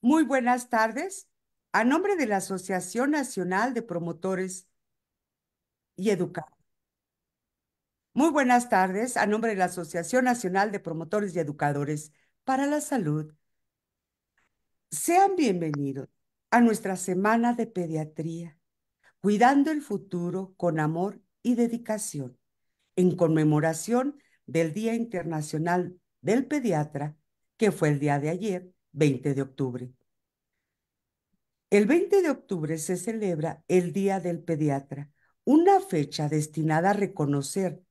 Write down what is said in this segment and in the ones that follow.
Muy buenas tardes. A nombre de la Asociación Nacional de Promotores y Educadores. Muy buenas tardes. A nombre de la Asociación Nacional de Promotores y Educadores para la Salud. Sean bienvenidos a nuestra semana de pediatría, cuidando el futuro con amor y dedicación, en conmemoración del Día Internacional del Pediatra, que fue el día de ayer, 20 de octubre. El 20 de octubre se celebra el Día del Pediatra, una fecha destinada a reconocer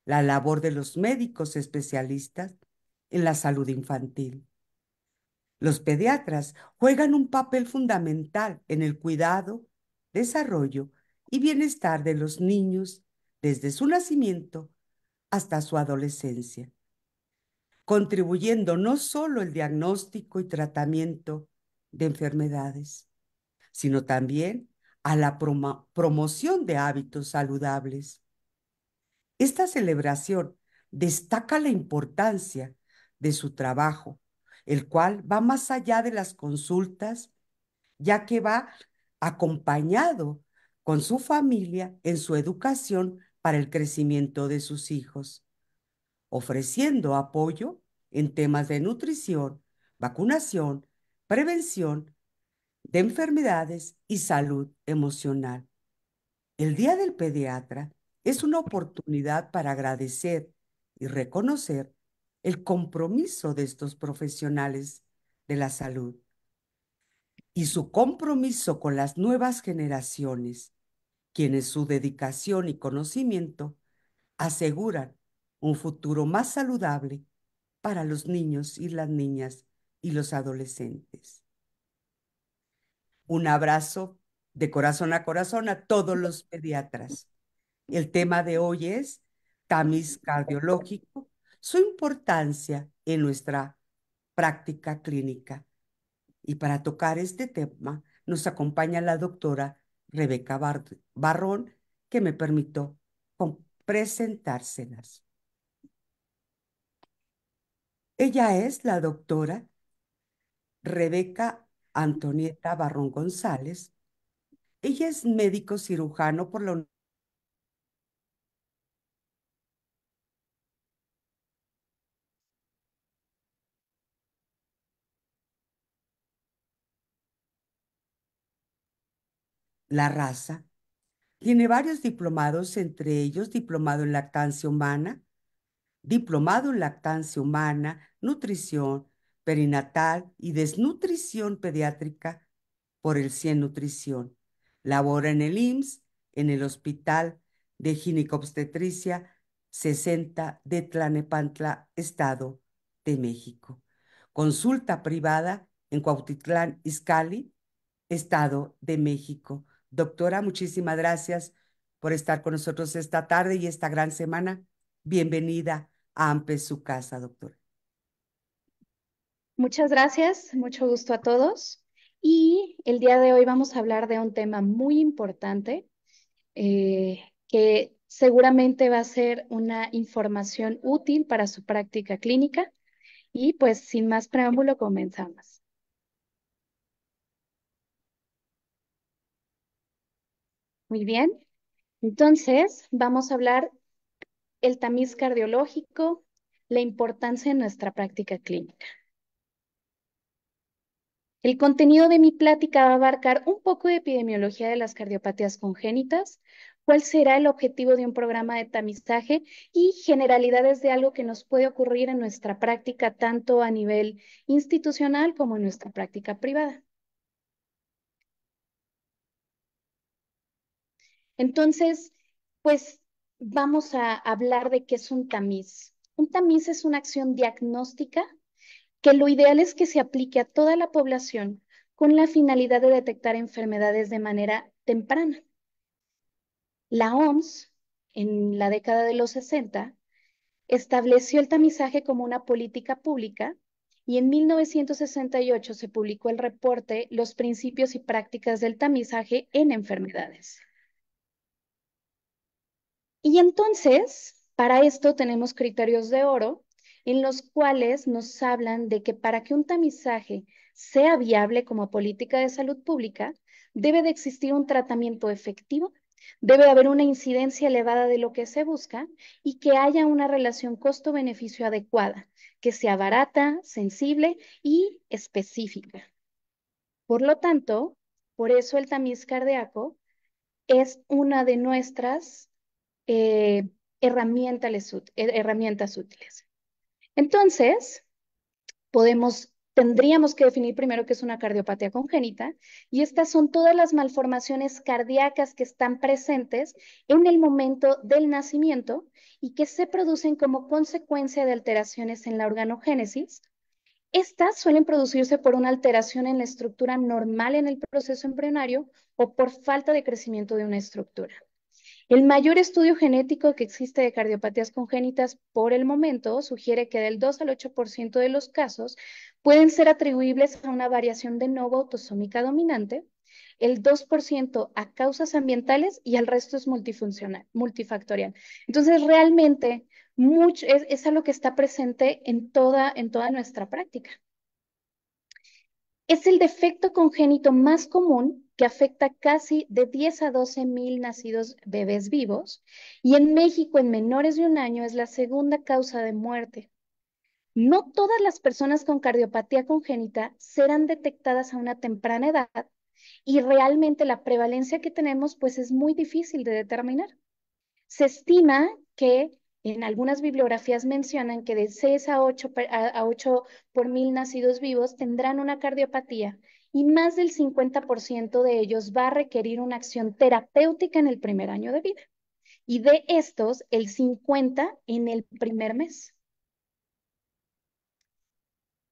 la labor de los médicos especialistas en la salud infantil. Los pediatras juegan un papel fundamental en el cuidado, desarrollo y bienestar de los niños desde su nacimiento hasta su adolescencia, contribuyendo no solo el diagnóstico y tratamiento de enfermedades, sino también a la promoción de hábitos saludables. Esta celebración destaca la importancia de su trabajo, el cual va más allá de las consultas, ya que va acompañado con su familia en su educación para el crecimiento de sus hijos, ofreciendo apoyo en temas de nutrición, vacunación, prevención de enfermedades y salud emocional. El Día del Pediatra es una oportunidad para agradecer y reconocer el compromiso de estos profesionales de la salud y su compromiso con las nuevas generaciones, quienes su dedicación y conocimiento aseguran un futuro más saludable para los niños y las niñas y los adolescentes. Un abrazo de corazón a todos los pediatras. El tema de hoy es tamiz cardiológico, su importancia en nuestra práctica clínica. Y para tocar este tema nos acompaña la doctora Rebeca Barrón, que me permitió presentárselas. Ella es la doctora Rebeca Antonieta Barrón González. Ella es médico cirujano por la raza. Tiene varios diplomados, entre ellos diplomado en lactancia humana, diplomado en lactancia humana, nutrición perinatal y desnutrición pediátrica por el CIE Nutrición. Labora en el IMSS, en el Hospital de Ginecobstetricia 60 de Tlalnepantla, Estado de México. Consulta privada en Cuautitlán Izcalli, Estado de México. Doctora, muchísimas gracias por estar con nosotros esta tarde y esta gran semana. Bienvenida a AMPE, su casa, doctora. Muchas gracias, mucho gusto a todos. Y el día de hoy vamos a hablar de un tema muy importante que seguramente va a ser una información útil para su práctica clínica. Y pues sin más preámbulo, comenzamos. Muy bien, entonces vamos a hablar el tamiz cardiológico, la importancia en nuestra práctica clínica. El contenido de mi plática va a abarcar un poco de epidemiología de las cardiopatías congénitas, cuál será el objetivo de un programa de tamizaje y generalidades de algo que nos puede ocurrir en nuestra práctica, tanto a nivel institucional como en nuestra práctica privada. Entonces, pues vamos a hablar de qué es un tamiz. Un tamiz es una acción diagnóstica que lo ideal es que se aplique a toda la población con la finalidad de detectar enfermedades de manera temprana. La OMS, en la década de los 60, estableció el tamizaje como una política pública y en 1968 se publicó el reporte Los principios y prácticas del tamizaje en enfermedades. Y entonces, para esto tenemos criterios de oro en los cuales nos hablan de que para que un tamizaje sea viable como política de salud pública, debe de existir un tratamiento efectivo, debe de haber una incidencia elevada de lo que se busca y que haya una relación costo-beneficio adecuada, que sea barata, sensible y específica. Por lo tanto, por eso el tamiz cardíaco es una de nuestras eh, herramientas útiles. Entonces, tendríamos que definir primero qué es una cardiopatía congénita, y estas son todas las malformaciones cardíacas que están presentes en el momento del nacimiento y que se producen como consecuencia de alteraciones en la organogénesis. Estas suelen producirse por una alteración en la estructura normal en el proceso embrionario o por falta de crecimiento de una estructura. El mayor estudio genético que existe de cardiopatías congénitas por el momento sugiere que del 2 al 8% de los casos pueden ser atribuibles a una variación de novo autosómica dominante, el 2% a causas ambientales y el resto es multifuncional, multifactorial. Entonces, realmente es algo que está presente en toda nuestra práctica. Es el defecto congénito más común que afecta casi de 10 a 12 mil nacidos bebés vivos y en México en menores de un año es la segunda causa de muerte. No todas las personas con cardiopatía congénita serán detectadas a una temprana edad y realmente la prevalencia que tenemos pues es muy difícil de determinar. Se estima que en algunas bibliografías mencionan que de 6 a 8, a 8 por mil nacidos vivos tendrán una cardiopatía y más del 50% de ellos va a requerir una acción terapéutica en el primer año de vida. Y de estos, el 50 en el primer mes.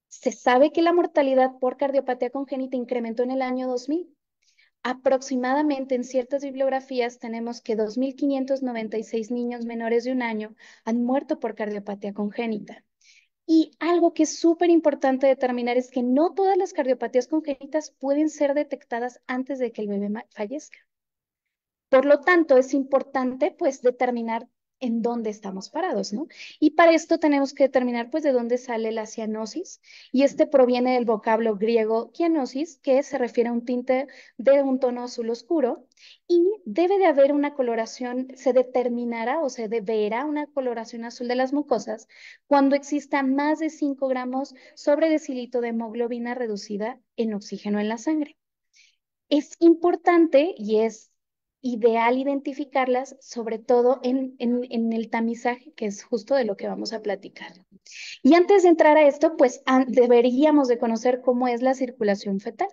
Se sabe que la mortalidad por cardiopatía congénita incrementó en el año 2000. Aproximadamente en ciertas bibliografías tenemos que 2.596 niños menores de un año han muerto por cardiopatía congénita. Y algo que es súper importante determinar es que no todas las cardiopatías congénitas pueden ser detectadas antes de que el bebé fallezca. Por lo tanto, es importante pues determinar en dónde estamos parados, ¿no? Y para esto tenemos que determinar pues de dónde sale la cianosis y este proviene del vocablo griego cianosis, que se refiere a un tinte de un tono azul oscuro y debe de haber una coloración, se determinará o se verá una coloración azul de las mucosas cuando exista más de 5 gramos sobre decilitro de hemoglobina reducida en oxígeno en la sangre. Es importante y es ideal identificarlas, sobre todo en el tamizaje, que es justo de lo que vamos a platicar. Y antes de entrar a esto, pues deberíamos de conocer cómo es la circulación fetal.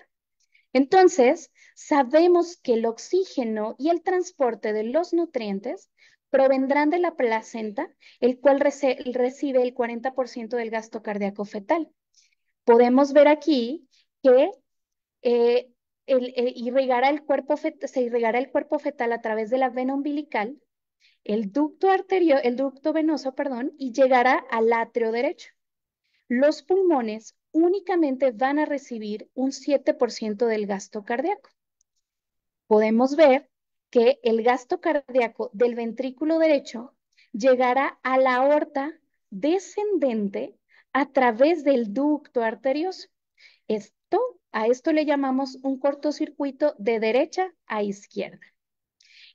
Entonces, sabemos que el oxígeno y el transporte de los nutrientes provendrán de la placenta, el cual recibe el 40% del gasto cardíaco fetal. Podemos ver aquí que eh, se irrigará el cuerpo fetal a través de la vena umbilical, el ducto venoso, perdón, y llegará al atrio derecho. Los pulmones únicamente van a recibir un 7% del gasto cardíaco. Podemos ver que el gasto cardíaco del ventrículo derecho llegará a la aorta descendente a través del ducto arterioso. A esto le llamamos un cortocircuito de derecha a izquierda.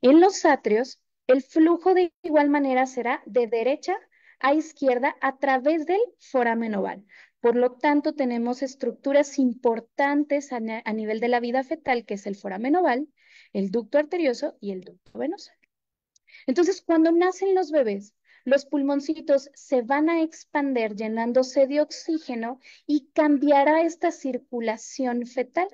En los atrios, el flujo de igual manera será de derecha a izquierda a través del foramen oval. Por lo tanto, tenemos estructuras importantes a nivel de la vida fetal, que es el foramen oval, el ducto arterioso y el ducto venoso. Entonces, cuando nacen los bebés, los pulmoncitos se van a expander llenándose de oxígeno y cambiará esta circulación fetal,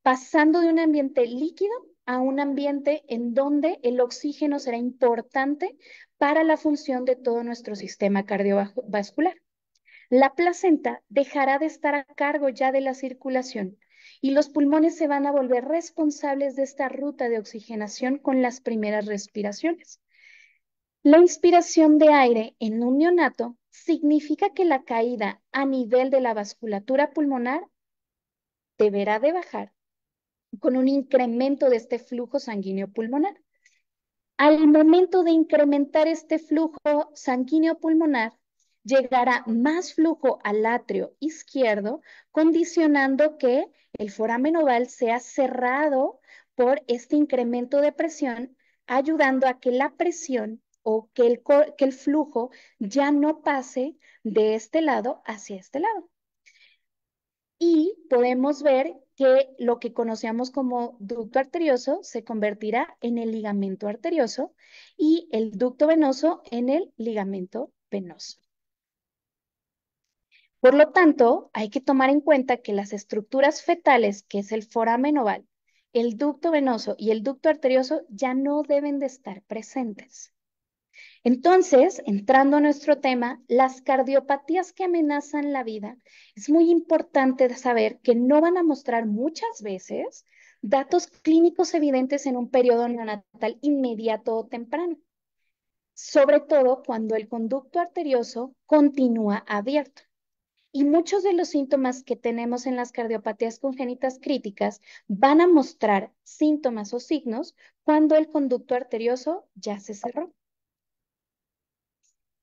pasando de un ambiente líquido a un ambiente en donde el oxígeno será importante para la función de todo nuestro sistema cardiovascular. La placenta dejará de estar a cargo ya de la circulación y los pulmones se van a volver responsables de esta ruta de oxigenación con las primeras respiraciones. La inspiración de aire en un neonato significa que la caída a nivel de la vasculatura pulmonar deberá de bajar con un incremento de este flujo sanguíneo pulmonar. Al momento de incrementar este flujo sanguíneo pulmonar, llegará más flujo al atrio izquierdo, condicionando que el foramen oval sea cerrado por este incremento de presión, ayudando a que la presión o que el flujo ya no pase de este lado hacia este lado. Y podemos ver que lo que conocíamos como ducto arterioso se convertirá en el ligamento arterioso y el ducto venoso en el ligamento venoso. Por lo tanto, hay que tomar en cuenta que las estructuras fetales, que es el foramen oval, el ducto venoso y el ducto arterioso, ya no deben de estar presentes. Entonces, entrando a nuestro tema, las cardiopatías que amenazan la vida, es muy importante saber que no van a mostrar muchas veces datos clínicos evidentes en un periodo neonatal inmediato o temprano, sobre todo cuando el conducto arterioso continúa abierto. Y muchos de los síntomas que tenemos en las cardiopatías congénitas críticas van a mostrar síntomas o signos cuando el conducto arterioso ya se cerró.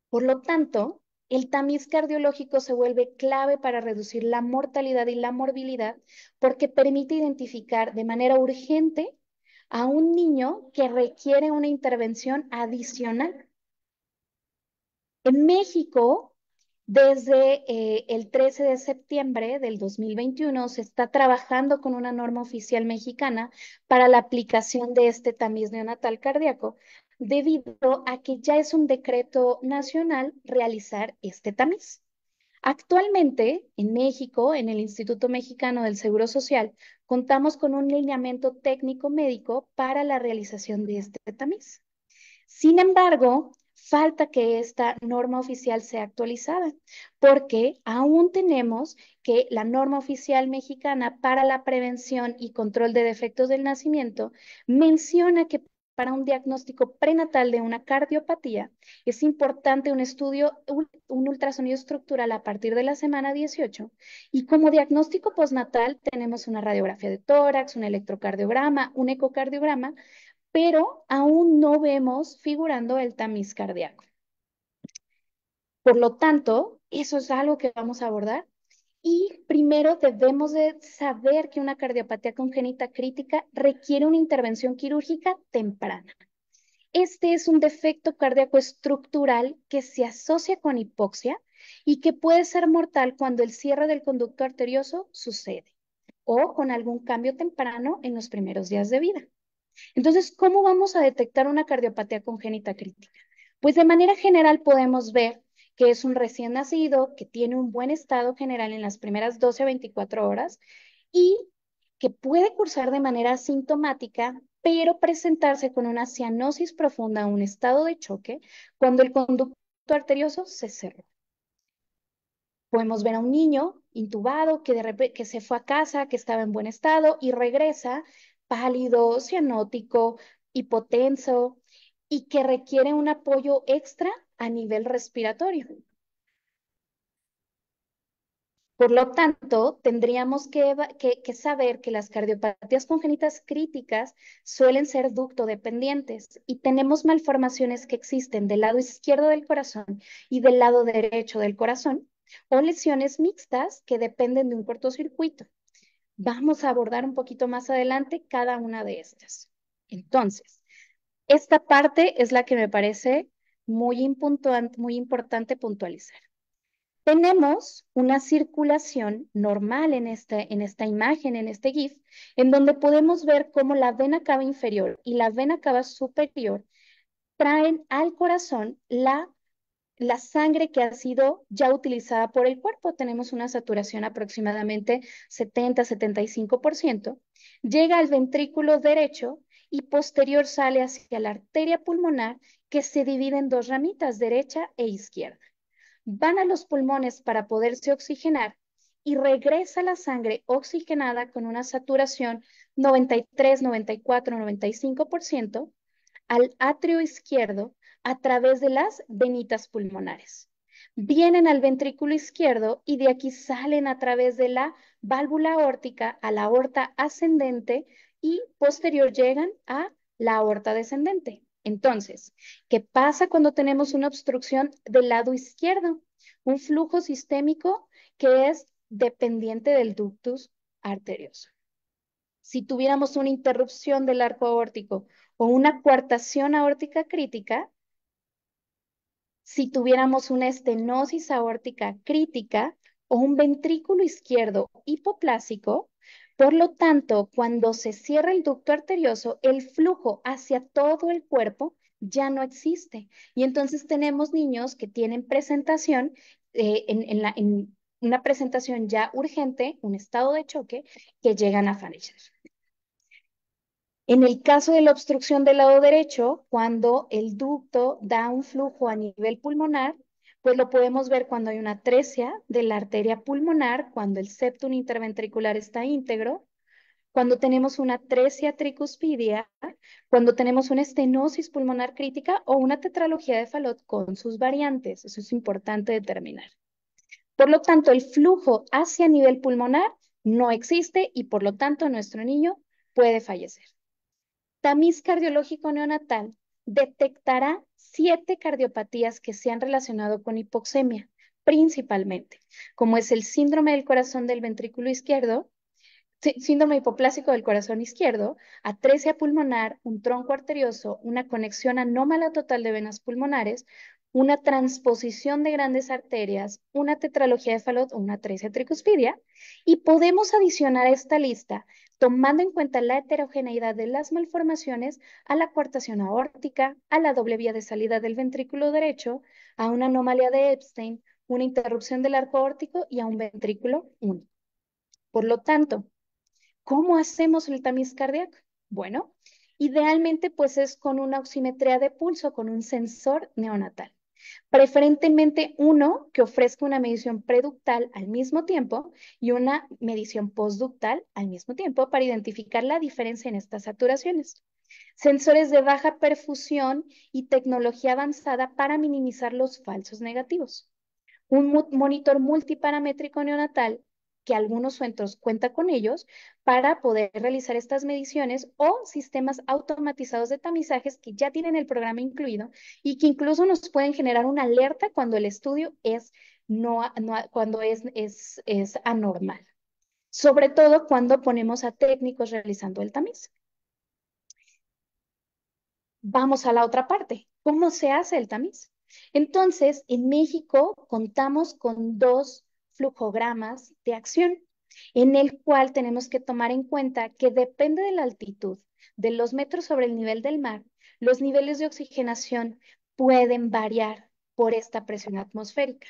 Por lo tanto, el tamiz cardiológico se vuelve clave para reducir la mortalidad y la morbilidad porque permite identificar de manera urgente a un niño que requiere una intervención adicional. En México, desde el 13 de septiembre del 2021, se está trabajando con una norma oficial mexicana para la aplicación de este tamiz neonatal cardíaco, debido a que ya es un decreto nacional realizar este tamiz. Actualmente, en México, en el Instituto Mexicano del Seguro Social, contamos con un lineamiento técnico médico para la realización de este tamiz. Sin embargo, falta que esta norma oficial sea actualizada, porque aún tenemos que la norma oficial mexicana para la prevención y control de defectos del nacimiento menciona que para un diagnóstico prenatal de una cardiopatía es importante un estudio, un ultrasonido estructural a partir de la semana 18 y como diagnóstico postnatal tenemos una radiografía de tórax, un electrocardiograma, un ecocardiograma, pero aún no vemos figurando el tamiz cardíaco. Por lo tanto, eso es algo que vamos a abordar. Y primero debemos de saber que una cardiopatía congénita crítica requiere una intervención quirúrgica temprana. Este es un defecto cardíaco estructural que se asocia con hipoxia y que puede ser mortal cuando el cierre del conducto arterioso sucede o con algún cambio temprano en los primeros días de vida. Entonces, ¿cómo vamos a detectar una cardiopatía congénita crítica? Pues de manera general podemos ver que es un recién nacido, que tiene un buen estado general en las primeras 12 a 24 horas y que puede cursar de manera asintomática, pero presentarse con una cianosis profunda, un estado de choque, cuando el conducto arterioso se cerró. Podemos ver a un niño intubado que se fue a casa, que estaba en buen estado y regresa pálido, cianótico, hipotenso y que requiere un apoyo extra a nivel respiratorio. Por lo tanto, tendríamos que saber que las cardiopatías congénitas críticas suelen ser ductodependientes y tenemos malformaciones que existen del lado izquierdo del corazón y del lado derecho del corazón o lesiones mixtas que dependen de un cortocircuito. Vamos a abordar un poquito más adelante cada una de estas. Entonces, esta parte es la que me parece muy importante puntualizar. Tenemos una circulación normal en esta imagen, en este GIF, en donde podemos ver cómo la vena cava inferior y la vena cava superior traen al corazón la sangre que ha sido ya utilizada por el cuerpo. Tenemos una saturación aproximadamente 70-75%. Llega al ventrículo derecho y posterior sale hacia la arteria pulmonar que se divide en dos ramitas, derecha e izquierda. Van a los pulmones para poderse oxigenar y regresa la sangre oxigenada con una saturación 93, 94, 95% al atrio izquierdo a través de las venitas pulmonares. Vienen al ventrículo izquierdo y de aquí salen a través de la válvula aórtica a la aorta ascendente y posterior llegan a la aorta descendente. Entonces, ¿qué pasa cuando tenemos una obstrucción del lado izquierdo? Un flujo sistémico que es dependiente del ductus arterioso. Si tuviéramos una interrupción del arco aórtico o una coartación aórtica crítica, si tuviéramos una estenosis aórtica crítica o un ventrículo izquierdo hipoplásico, por lo tanto, cuando se cierra el ducto arterioso, el flujo hacia todo el cuerpo ya no existe. Y entonces tenemos niños que tienen presentación en una presentación ya urgente, un estado de choque, que llegan a fallecer. En el caso de la obstrucción del lado derecho, cuando el ducto da un flujo a nivel pulmonar, pues lo podemos ver cuando hay una atresia de la arteria pulmonar, cuando el septum interventricular está íntegro, cuando tenemos una atresia tricuspidia, cuando tenemos una estenosis pulmonar crítica o una tetralogía de Fallot con sus variantes. Eso es importante determinar. Por lo tanto, el flujo hacia nivel pulmonar no existe y por lo tanto nuestro niño puede fallecer. Tamiz cardiológico neonatal detectará 7 cardiopatías que se han relacionado con hipoxemia, principalmente, como es el síndrome del corazón del ventrículo izquierdo, síndrome hipoplásico del corazón izquierdo, atresia pulmonar, un tronco arterioso, una conexión anómala total de venas pulmonares, una transposición de grandes arterias, una tetralogía de Fallot o una atresia tricuspidia, y podemos adicionar a esta lista, tomando en cuenta la heterogeneidad de las malformaciones, a la coartación aórtica, a la doble vía de salida del ventrículo derecho, a una anomalía de Epstein, una interrupción del arco aórtico y a un ventrículo único. Por lo tanto, ¿cómo hacemos el tamiz cardíaco? Bueno, idealmente pues es con una oximetría de pulso, con un sensor neonatal. Preferentemente uno que ofrezca una medición preductal al mismo tiempo y una medición postductal al mismo tiempo para identificar la diferencia en estas saturaciones. Sensores de baja perfusión y tecnología avanzada para minimizar los falsos negativos. Un monitor multiparamétrico neonatal, que algunos centros cuentan con ellos, para poder realizar estas mediciones o sistemas automatizados de tamizajes que ya tienen el programa incluido y que incluso nos pueden generar una alerta cuando el estudio es, cuando es anormal. Sobre todo cuando ponemos a técnicos realizando el tamiz. Vamos a la otra parte. ¿Cómo se hace el tamiz? Entonces, en México contamos con 2 flujogramas de acción, en el cual tenemos que tomar en cuenta que depende de la altitud, de los metros sobre el nivel del mar, los niveles de oxigenación pueden variar por esta presión atmosférica.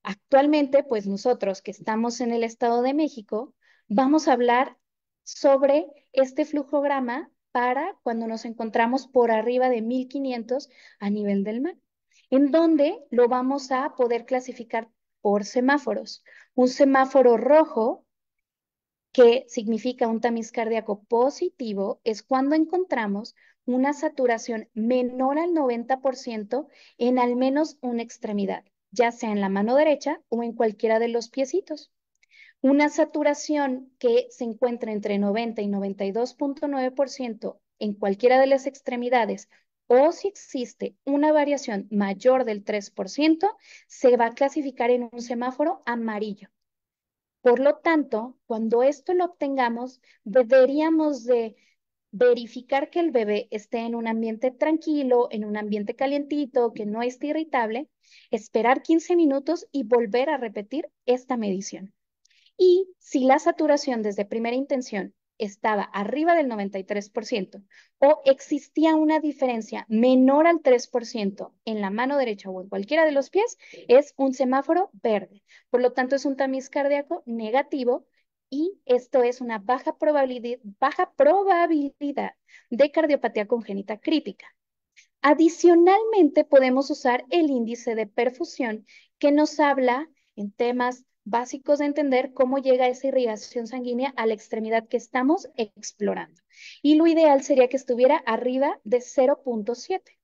Actualmente, pues nosotros que estamos en el Estado de México, vamos a hablar sobre este flujograma para cuando nos encontramos por arriba de 1500 a nivel del mar, en donde lo vamos a poder clasificar por semáforos. Un semáforo rojo, que significa un tamiz cardíaco positivo, es cuando encontramos una saturación menor al 90% en al menos una extremidad, ya sea en la mano derecha o en cualquiera de los piecitos. Una saturación que se encuentra entre 90 y 92.9% en cualquiera de las extremidades o si existe una variación mayor del 3%, se va a clasificar en un semáforo amarillo. Por lo tanto, cuando esto lo obtengamos, deberíamos de verificar que el bebé esté en un ambiente tranquilo, en un ambiente calientito, que no esté irritable, esperar 15 minutos y volver a repetir esta medición. Y si la saturación desde primera intención estaba arriba del 93% o existía una diferencia menor al 3% en la mano derecha o en cualquiera de los pies, es un semáforo verde. Por lo tanto, es un tamiz cardíaco negativo y esto es una baja probabilidad de cardiopatía congénita crítica. Adicionalmente, podemos usar el índice de perfusión que nos habla en temas básicos de entender cómo llega esa irrigación sanguínea a la extremidad que estamos explorando. Y lo ideal sería que estuviera arriba de 0,7.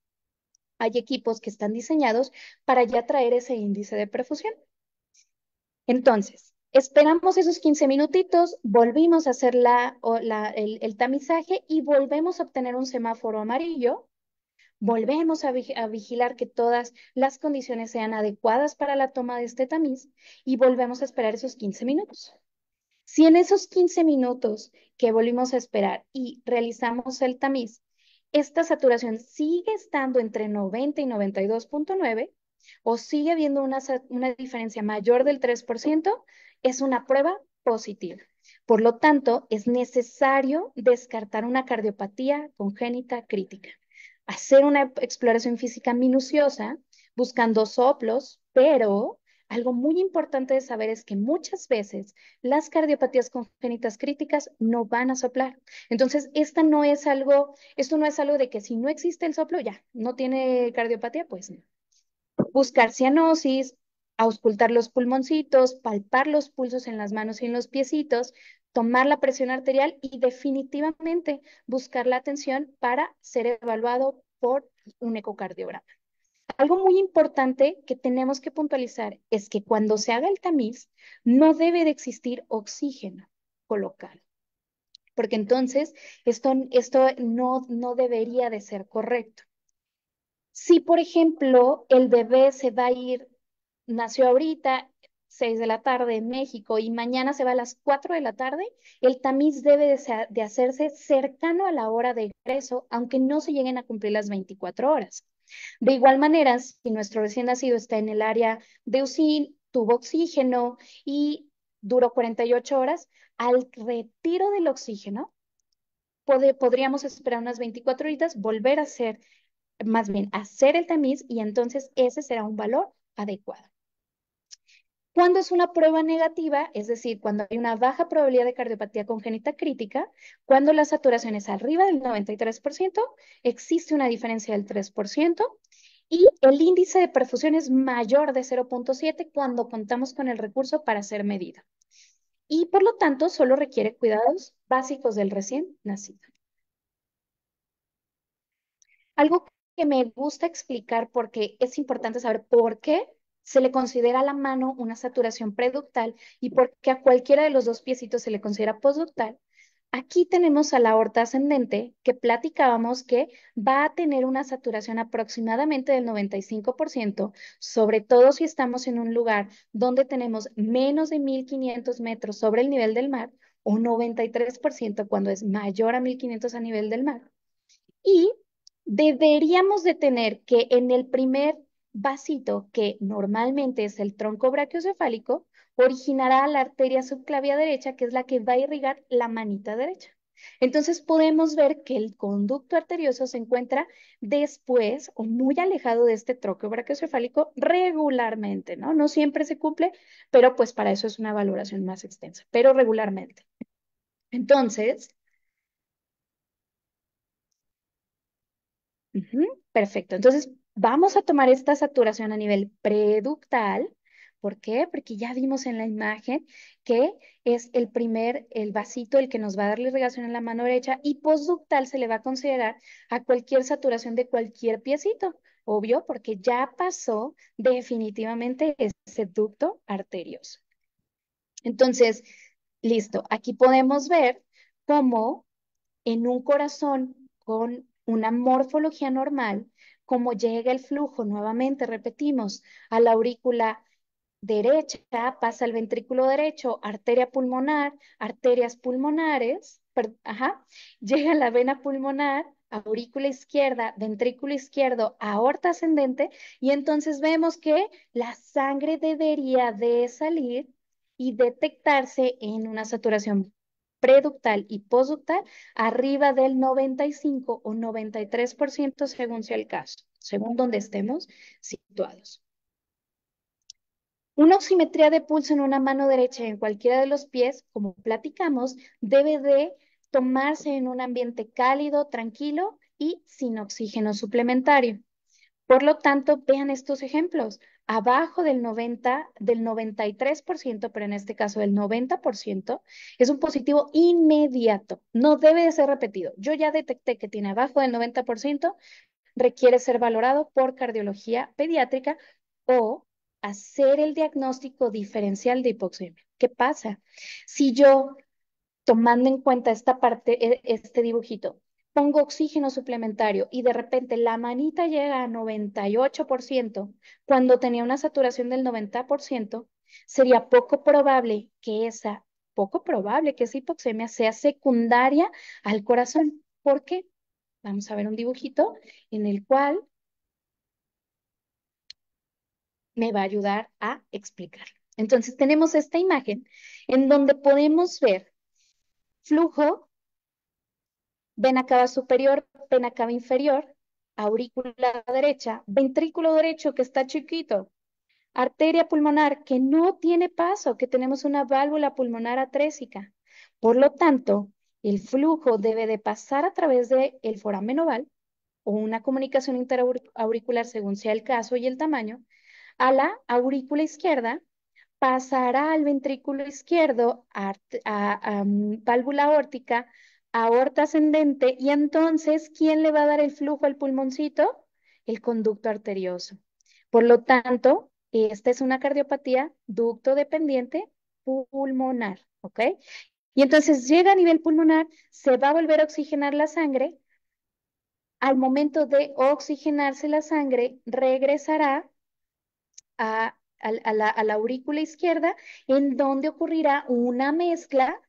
Hay equipos que están diseñados para ya traer ese índice de perfusión. Entonces, esperamos esos 15 minutitos, volvimos a hacer el tamizaje y volvemos a obtener un semáforo amarillo. Volvemos a vigilar que todas las condiciones sean adecuadas para la toma de este tamiz y volvemos a esperar esos 15 minutos. Si en esos 15 minutos que volvimos a esperar y realizamos el tamiz, esta saturación sigue estando entre 90 y 92,9 o sigue habiendo una diferencia mayor del 3%, es una prueba positiva. Por lo tanto, es necesario descartar una cardiopatía congénita crítica. Hacer una exploración física minuciosa buscando soplos, pero algo muy importante de saber es que muchas veces las cardiopatías congénitas críticas no van a soplar. Entonces, esto no es algo de que si no existe el soplo, ya, no tiene cardiopatía, pues no. Buscar cianosis, auscultar los pulmoncitos, palpar los pulsos en las manos y en los piecitos, tomar la presión arterial y definitivamente buscar la atención para ser evaluado por un ecocardiograma. Algo muy importante que tenemos que puntualizar es que cuando se haga el tamiz, no debe de existir oxígeno colocado, porque entonces esto no debería de ser correcto. Si, por ejemplo, el bebé se va a ir, nació ahorita, 6 de la tarde en México, y mañana se va a las 4 de la tarde, el tamiz debe de hacerse cercano a la hora de egreso, aunque no se lleguen a cumplir las 24 horas. De igual manera, si nuestro recién nacido está en el área de UCI, tuvo oxígeno y duró 48 horas, al retiro del oxígeno, podríamos esperar unas 24 horitas, volver a hacer, más bien, hacer el tamiz y entonces ese será un valor adecuado. Cuando es una prueba negativa, es decir, cuando hay una baja probabilidad de cardiopatía congénita crítica, cuando la saturación es arriba del 93%, existe una diferencia del 3% y el índice de perfusión es mayor de 0,7 cuando contamos con el recurso para ser medido. Y por lo tanto, solo requiere cuidados básicos del recién nacido. Algo que me gusta explicar porque es importante saber por qué se le considera a la mano una saturación preductal y por qué a cualquiera de los dos piecitos se le considera postductal. Aquí tenemos a la aorta ascendente que platicábamos que va a tener una saturación aproximadamente del 95%, sobre todo si estamos en un lugar donde tenemos menos de 1,500 metros sobre el nivel del mar o 93% cuando es mayor a 1,500 a nivel del mar. Y deberíamos de tener que en el primer vasito, que normalmente es el tronco brachiocefálico, originará la arteria subclavia derecha, que es la que va a irrigar la manita derecha. Entonces podemos ver que el conducto arterioso se encuentra después o muy alejado de este tronco brachiocefálico regularmente, ¿no? No siempre se cumple, pero pues para eso es una valoración más extensa, pero regularmente. Entonces, perfecto. Entonces, vamos a tomar esta saturación a nivel preductal. ¿Por qué? Porque ya vimos en la imagen que es el vasito el que nos va a dar la irrigación en la mano derecha y postductal se le va a considerar a cualquier saturación de cualquier piecito. Obvio, porque ya pasó definitivamente ese ducto arterioso. Entonces, listo. Aquí podemos ver cómo en un corazón con una morfología normal, como llega el flujo, nuevamente repetimos, a la aurícula derecha, pasa al ventrículo derecho, arteria pulmonar, arterias pulmonares, llega a la vena pulmonar, aurícula izquierda, ventrículo izquierdo, aorta ascendente, y entonces vemos que la sangre debería de salir y detectarse en una saturación preductal y postductal arriba del 95 o 93% según sea el caso, según donde estemos situados. Una oximetría de pulso en una mano derecha en cualquiera de los pies, como platicamos, debe de tomarse en un ambiente cálido, tranquilo y sin oxígeno suplementario. Por lo tanto, vean estos ejemplos. Abajo del 93%, pero en este caso del 90%, es un positivo inmediato. No debe de ser repetido. Yo ya detecté que tiene abajo del 90%, requiere ser valorado por cardiología pediátrica o hacer el diagnóstico diferencial de hipoxemia. ¿Qué pasa? Si yo, tomando en cuenta esta parte, este dibujito, pongo oxígeno suplementario y de repente la manita llega a 98% cuando tenía una saturación del 90%, sería poco probable que esa hipoxemia sea secundaria al corazón. ¿Por qué? Vamos a ver un dibujito en el cual me va a ayudar a explicarlo. Entonces tenemos esta imagen en donde podemos ver flujo, vena cava superior, vena cava inferior, aurícula derecha, ventrículo derecho que está chiquito, arteria pulmonar que no tiene paso, que tenemos una válvula pulmonar atrésica. Por lo tanto, el flujo debe de pasar a través del foramen oval o una comunicación interauricular según sea el caso y el tamaño, a la aurícula izquierda, pasará al ventrículo izquierdo, válvula aórtica, aorta ascendente, y entonces, ¿quién le va a dar el flujo al pulmoncito? El conducto arterioso. Por lo tanto, esta es una cardiopatía ducto dependiente pulmonar, ¿ok? Y entonces llega a nivel pulmonar, se va a volver a oxigenar la sangre. Al momento de oxigenarse la sangre, regresará a la aurícula izquierda, en donde ocurrirá una mezcla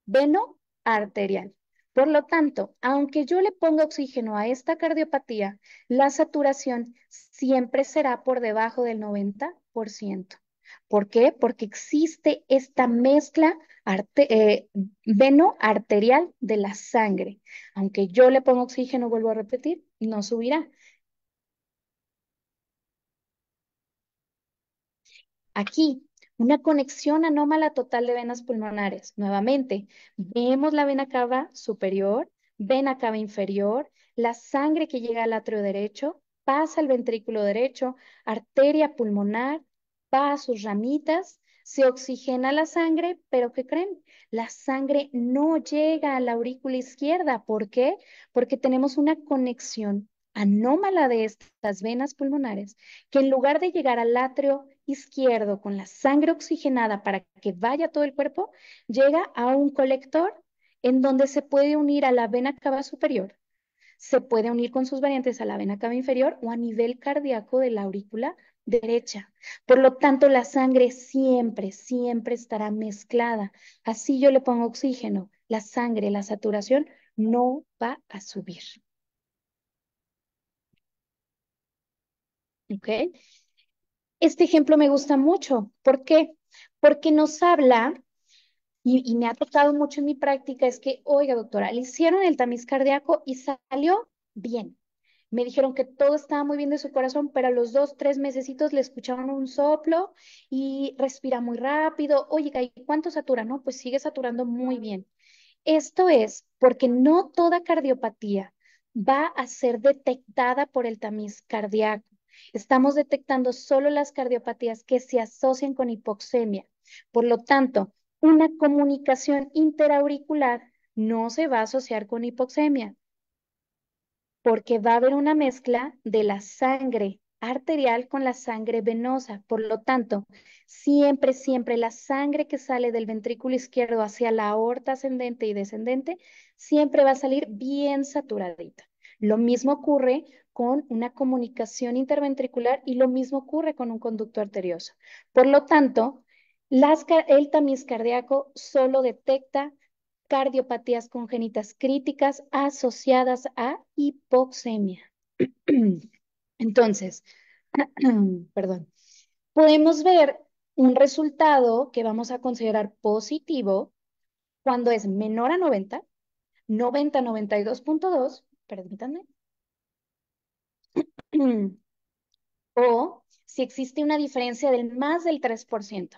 veno-arterial. Por lo tanto, aunque yo le ponga oxígeno a esta cardiopatía, la saturación siempre será por debajo del 90%. ¿Por qué? Porque existe esta mezcla veno-arterial de la sangre. Aunque yo le ponga oxígeno, vuelvo a repetir, no subirá. Aquí, una conexión anómala total de venas pulmonares. Nuevamente, vemos la vena cava superior, vena cava inferior, la sangre que llega al atrio derecho, pasa al ventrículo derecho, arteria pulmonar, va a sus ramitas, se oxigena la sangre, pero ¿qué creen? La sangre no llega a la aurícula izquierda. ¿Por qué? Porque tenemos una conexión anómala de estas venas pulmonares que en lugar de llegar al atrio izquierdo con la sangre oxigenada para que vaya a todo el cuerpo, llega a un colector en donde se puede unir a la vena cava superior, se puede unir con sus variantes a la vena cava inferior o a nivel cardíaco de la aurícula derecha. Por lo tanto, la sangre siempre, siempre estará mezclada. Así yo le pongo oxígeno, la sangre, la saturación no va a subir. ¿Ok? Este ejemplo me gusta mucho. ¿Por qué? Porque nos habla, y me ha tocado mucho en mi práctica, es que, oiga, doctora, le hicieron el tamiz cardíaco y salió bien. Me dijeron que todo estaba muy bien de su corazón, pero a los 2, 3 mesecitos le escucharon un soplo y respira muy rápido. Oiga, ¿y cuánto satura? No, pues sigue saturando muy bien. Esto es porque no toda cardiopatía va a ser detectada por el tamiz cardíaco. Estamos detectando solo las cardiopatías que se asocian con hipoxemia. Por lo tanto, una comunicación interauricular no se va a asociar con hipoxemia porque va a haber una mezcla de la sangre arterial con la sangre venosa. Por lo tanto, siempre, siempre la sangre que sale del ventrículo izquierdo hacia la aorta ascendente y descendente, siempre va a salir bien saturadita. Lo mismo ocurre con una comunicación interventricular y lo mismo ocurre con un conducto arterioso. Por lo tanto, el tamiz cardíaco solo detecta cardiopatías congénitas críticas asociadas a hipoxemia. Entonces, perdón, podemos ver un resultado que vamos a considerar positivo cuando es menor a 90, 90, 92.2, permítanme, o si existe una diferencia del más del 3%.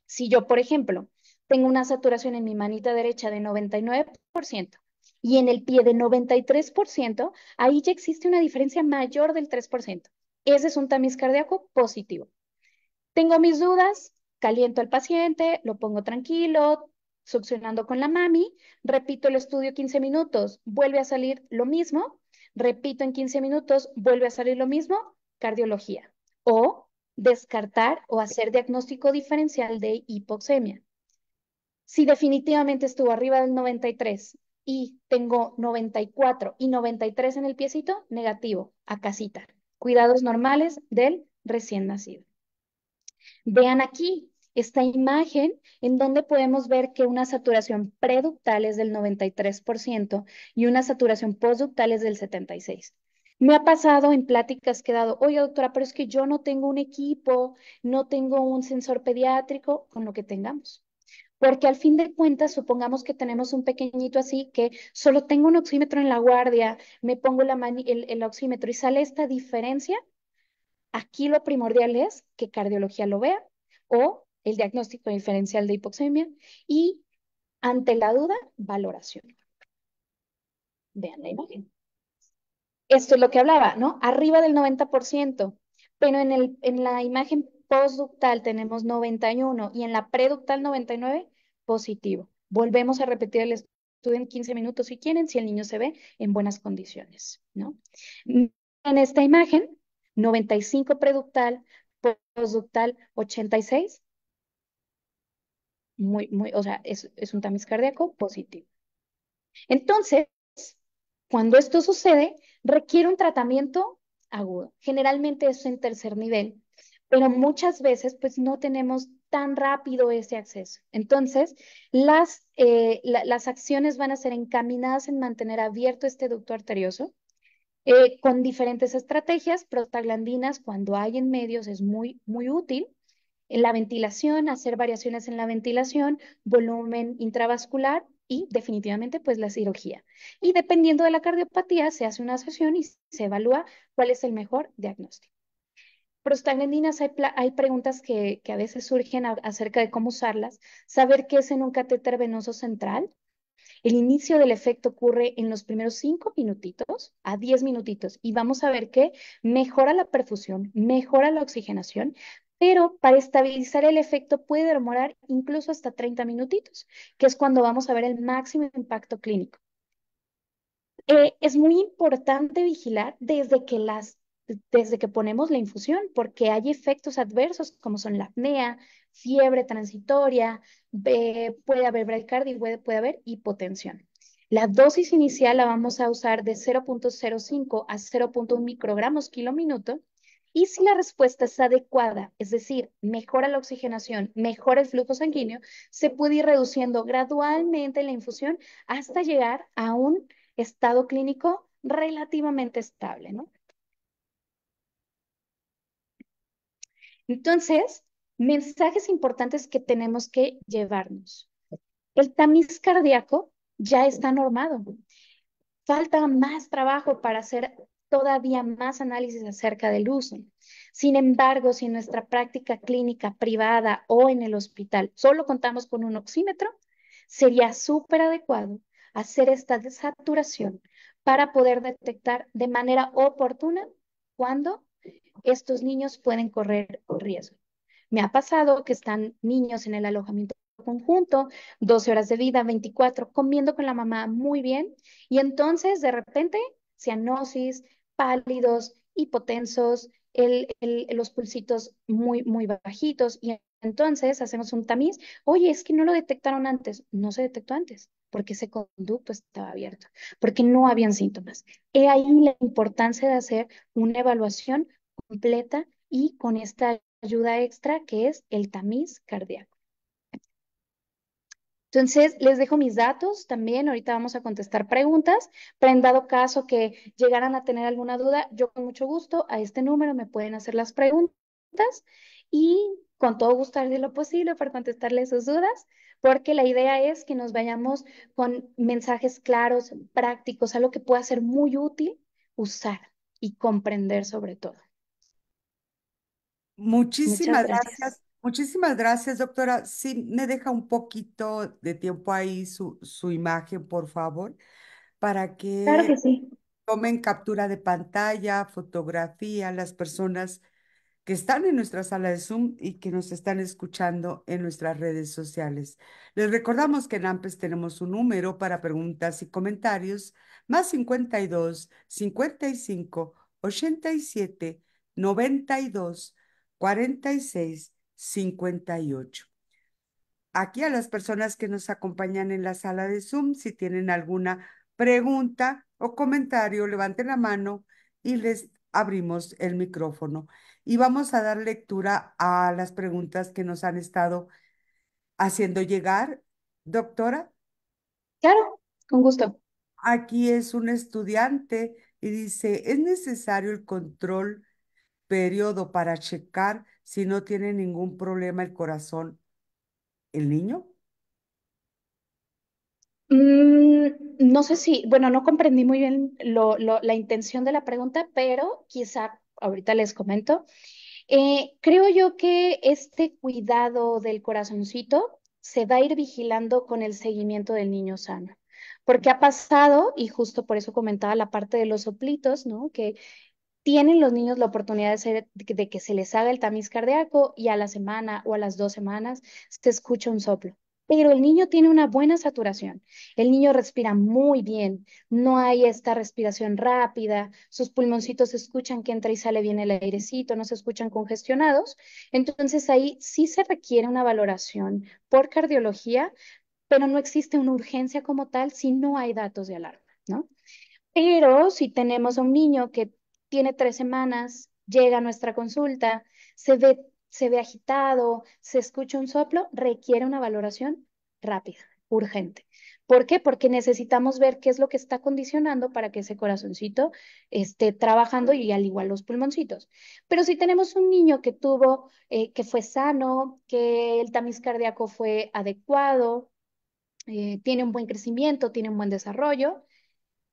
Si yo, por ejemplo, tengo una saturación en mi manita derecha de 99%, Y en el pie de 93%, ahí ya existe una diferencia mayor del 3%. Ese es un tamiz cardíaco positivo. Tengo mis dudas, caliento al paciente, lo pongo tranquilo, succionando con la mami, repito el estudio 15 minutos, vuelve a salir lo mismo, repito en 15 minutos, vuelve a salir lo mismo, cardiología. O descartar o hacer diagnóstico diferencial de hipoxemia. Si definitivamente estuvo arriba del 93 y tengo 94 y 93 en el piecito, negativo, a casita. Cuidados normales del recién nacido. Vean aquí esta imagen en donde podemos ver que una saturación preductal es del 93% y una saturación postductal es del 76%. Me ha pasado en pláticas que he dado, oye doctora, pero es que yo no tengo un equipo, no tengo un sensor pediátrico, con lo que tengamos. Porque al fin de cuentas, supongamos que tenemos un pequeñito así que solo tengo un oxímetro en la guardia, me pongo el oxímetro y sale esta diferencia. Aquí lo primordial es que cardiología lo vea o el diagnóstico diferencial de hipoxemia y ante la duda, valoración. Vean la imagen. Esto es lo que hablaba, ¿no? Arriba del 90%, pero en la imagen postductal tenemos 91 y en la preductal 99, positivo. Volvemos a repetir el estudio en 15 minutos si quieren, si el niño se ve en buenas condiciones, ¿no? En esta imagen, 95 preductal, postductal 86, o sea, es un tamiz cardíaco positivo. Entonces, cuando esto sucede, requiere un tratamiento agudo. Generalmente es en tercer nivel, pero muchas veces pues no tenemos tan rápido ese acceso. Entonces, las acciones van a ser encaminadas en mantener abierto este ducto arterioso con diferentes estrategias. Prostaglandinas, cuando hay en medios, es muy útil. En la ventilación, hacer variaciones en la ventilación, volumen intravascular y definitivamente pues la cirugía. Y dependiendo de la cardiopatía, se hace una sesión y se evalúa cuál es el mejor diagnóstico. Prostaglandinas, hay preguntas que a veces surgen acerca de cómo usarlas. Saber qué es en un catéter venoso central. El inicio del efecto ocurre en los primeros 5 minutitos a 10 minutitos y vamos a ver que mejora la perfusión, mejora la oxigenación, pero para estabilizar el efecto puede demorar incluso hasta 30 minutitos, que es cuando vamos a ver el máximo impacto clínico. Es muy importante vigilar desde que ponemos la infusión, porque hay efectos adversos como son la apnea, fiebre transitoria, puede haber bradicardia y puede haber hipotensión. La dosis inicial la vamos a usar de 0.05 a 0.1 microgramos kilo minuto. Y si la respuesta es adecuada, es decir, mejora la oxigenación, mejora el flujo sanguíneo, se puede ir reduciendo gradualmente la infusión hasta llegar a un estado clínico relativamente estable, ¿no? Entonces, mensajes importantes que tenemos que llevarnos. El tamiz cardíaco ya está normado. Falta más trabajo para hacer todavía más análisis acerca del uso. Sin embargo, si en nuestra práctica clínica privada o en el hospital solo contamos con un oxímetro, sería súper adecuado hacer esta desaturación para poder detectar de manera oportuna cuando estos niños pueden correr riesgo. Me ha pasado que están niños en el alojamiento conjunto, 12 horas de vida, 24, comiendo con la mamá muy bien, y entonces de repente, cianosis, pálidos, hipotensos, los pulsitos muy bajitos, y entonces hacemos un tamiz. Oye, es que no lo detectaron antes. No se detectó antes, porque ese conducto estaba abierto, porque no habían síntomas. He ahí la importancia de hacer una evaluación completa y con esta ayuda extra que es el tamiz cardíaco. Entonces, les dejo mis datos también. Ahorita vamos a contestar preguntas, pero en dado caso que llegaran a tener alguna duda, yo con mucho gusto a este número me pueden hacer las preguntas y con todo gusto haré lo posible para contestarles sus dudas, porque la idea es que nos vayamos con mensajes claros, prácticos, algo que pueda ser muy útil usar y comprender sobre todo. Muchas gracias. Muchísimas gracias, doctora. Sí, me deja un poquito de tiempo ahí su imagen, por favor. para Claro que que sí. tomen captura de pantalla, fotografía, las personas que están en nuestra sala de Zoom y que nos están escuchando en nuestras redes sociales. Les recordamos que en AMPES tenemos un número para preguntas y comentarios, más 52 57 87 92 46 58. Aquí a las personas que nos acompañan en la sala de Zoom, si tienen alguna pregunta o comentario, levanten la mano y les abrimos el micrófono. Y vamos a dar lectura a las preguntas que nos han estado haciendo llegar. Doctora, Claro, con gusto. aquí es un estudiante y dice, ¿es necesario el control periodo para checar si no tiene ningún problema el corazón el niño? No sé si, bueno, no comprendí muy bien la intención de la pregunta, pero quizá ahorita les comento. Creo yo que este cuidado del corazoncito se va a ir vigilando con el seguimiento del niño sano. Porque ha pasado, y justo por eso comentaba la parte de los soplitos, ¿no? Que tienen los niños la oportunidad de que se les haga el tamiz cardíaco y a la semana o a las 2 semanas se escucha un soplo. Pero el niño tiene una buena saturación. El niño respira muy bien. No hay esta respiración rápida. Sus pulmoncitos se escuchan que entra y sale bien el airecito, no se escuchan congestionados. Entonces ahí sí se requiere una valoración por cardiología, pero no existe una urgencia como tal si no hay datos de alarma, ¿no? Pero si tenemos a un niño que tiene 3 semanas, llega a nuestra consulta, se ve agitado, se escucha un soplo, requiere una valoración rápida, urgente. ¿Por qué? Porque necesitamos ver qué es lo que está condicionando para que ese corazoncito esté trabajando y al igual los pulmoncitos. Pero si tenemos un niño que tuvo, que fue sano, que el tamiz cardíaco fue adecuado, tiene un buen crecimiento, tiene un buen desarrollo,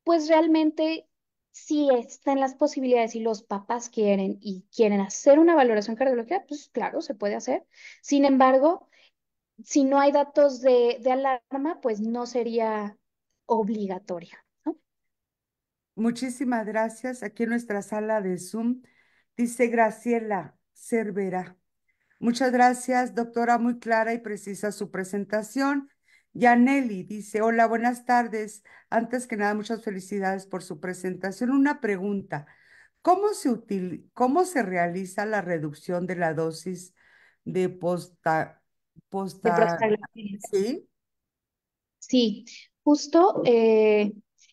pues realmente si están las posibilidades y los papás quieren y quieren hacer una valoración cardiológica, pues claro, se puede hacer. Sin embargo, si no hay datos de alarma, pues no sería obligatoria, ¿no? Muchísimas gracias. Aquí en nuestra sala de Zoom dice Graciela Cervera. Muchas gracias, doctora, muy clara y precisa su presentación. Yaneli dice, hola, buenas tardes. Antes que nada, muchas felicidades por su presentación. Una pregunta, cómo se realiza la reducción de la dosis de De posta, prostaglandina. sí? Sí, justo,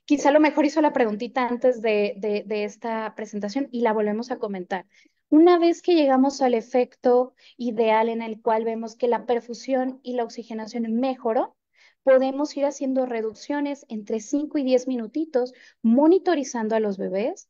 quizá lo mejor hizo la preguntita antes de esta presentación y la volvemos a comentar. Una vez que llegamos al efecto ideal en el cual vemos que la perfusión y la oxigenación mejoró, podemos ir haciendo reducciones entre 5 y 10 minutitos, monitorizando a los bebés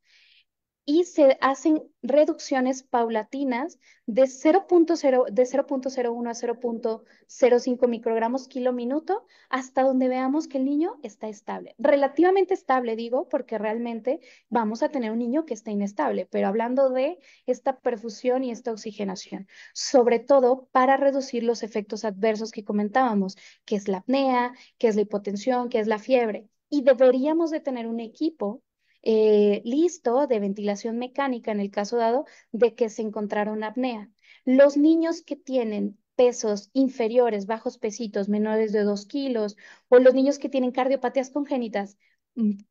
y se hacen reducciones paulatinas de 0,01 a 0,05 microgramos kilo minuto hasta donde veamos que el niño está estable. Relativamente estable, digo, porque realmente vamos a tener un niño que está inestable, pero hablando de esta perfusión y esta oxigenación, sobre todo para reducir los efectos adversos que comentábamos, que es la apnea, que es la hipotensión, que es la fiebre. Y deberíamos de tener un equipo listo de ventilación mecánica en el caso dado de que se encontrara una apnea. Los niños que tienen pesos inferiores, bajos pesitos, menores de 2 kilos, o los niños que tienen cardiopatías congénitas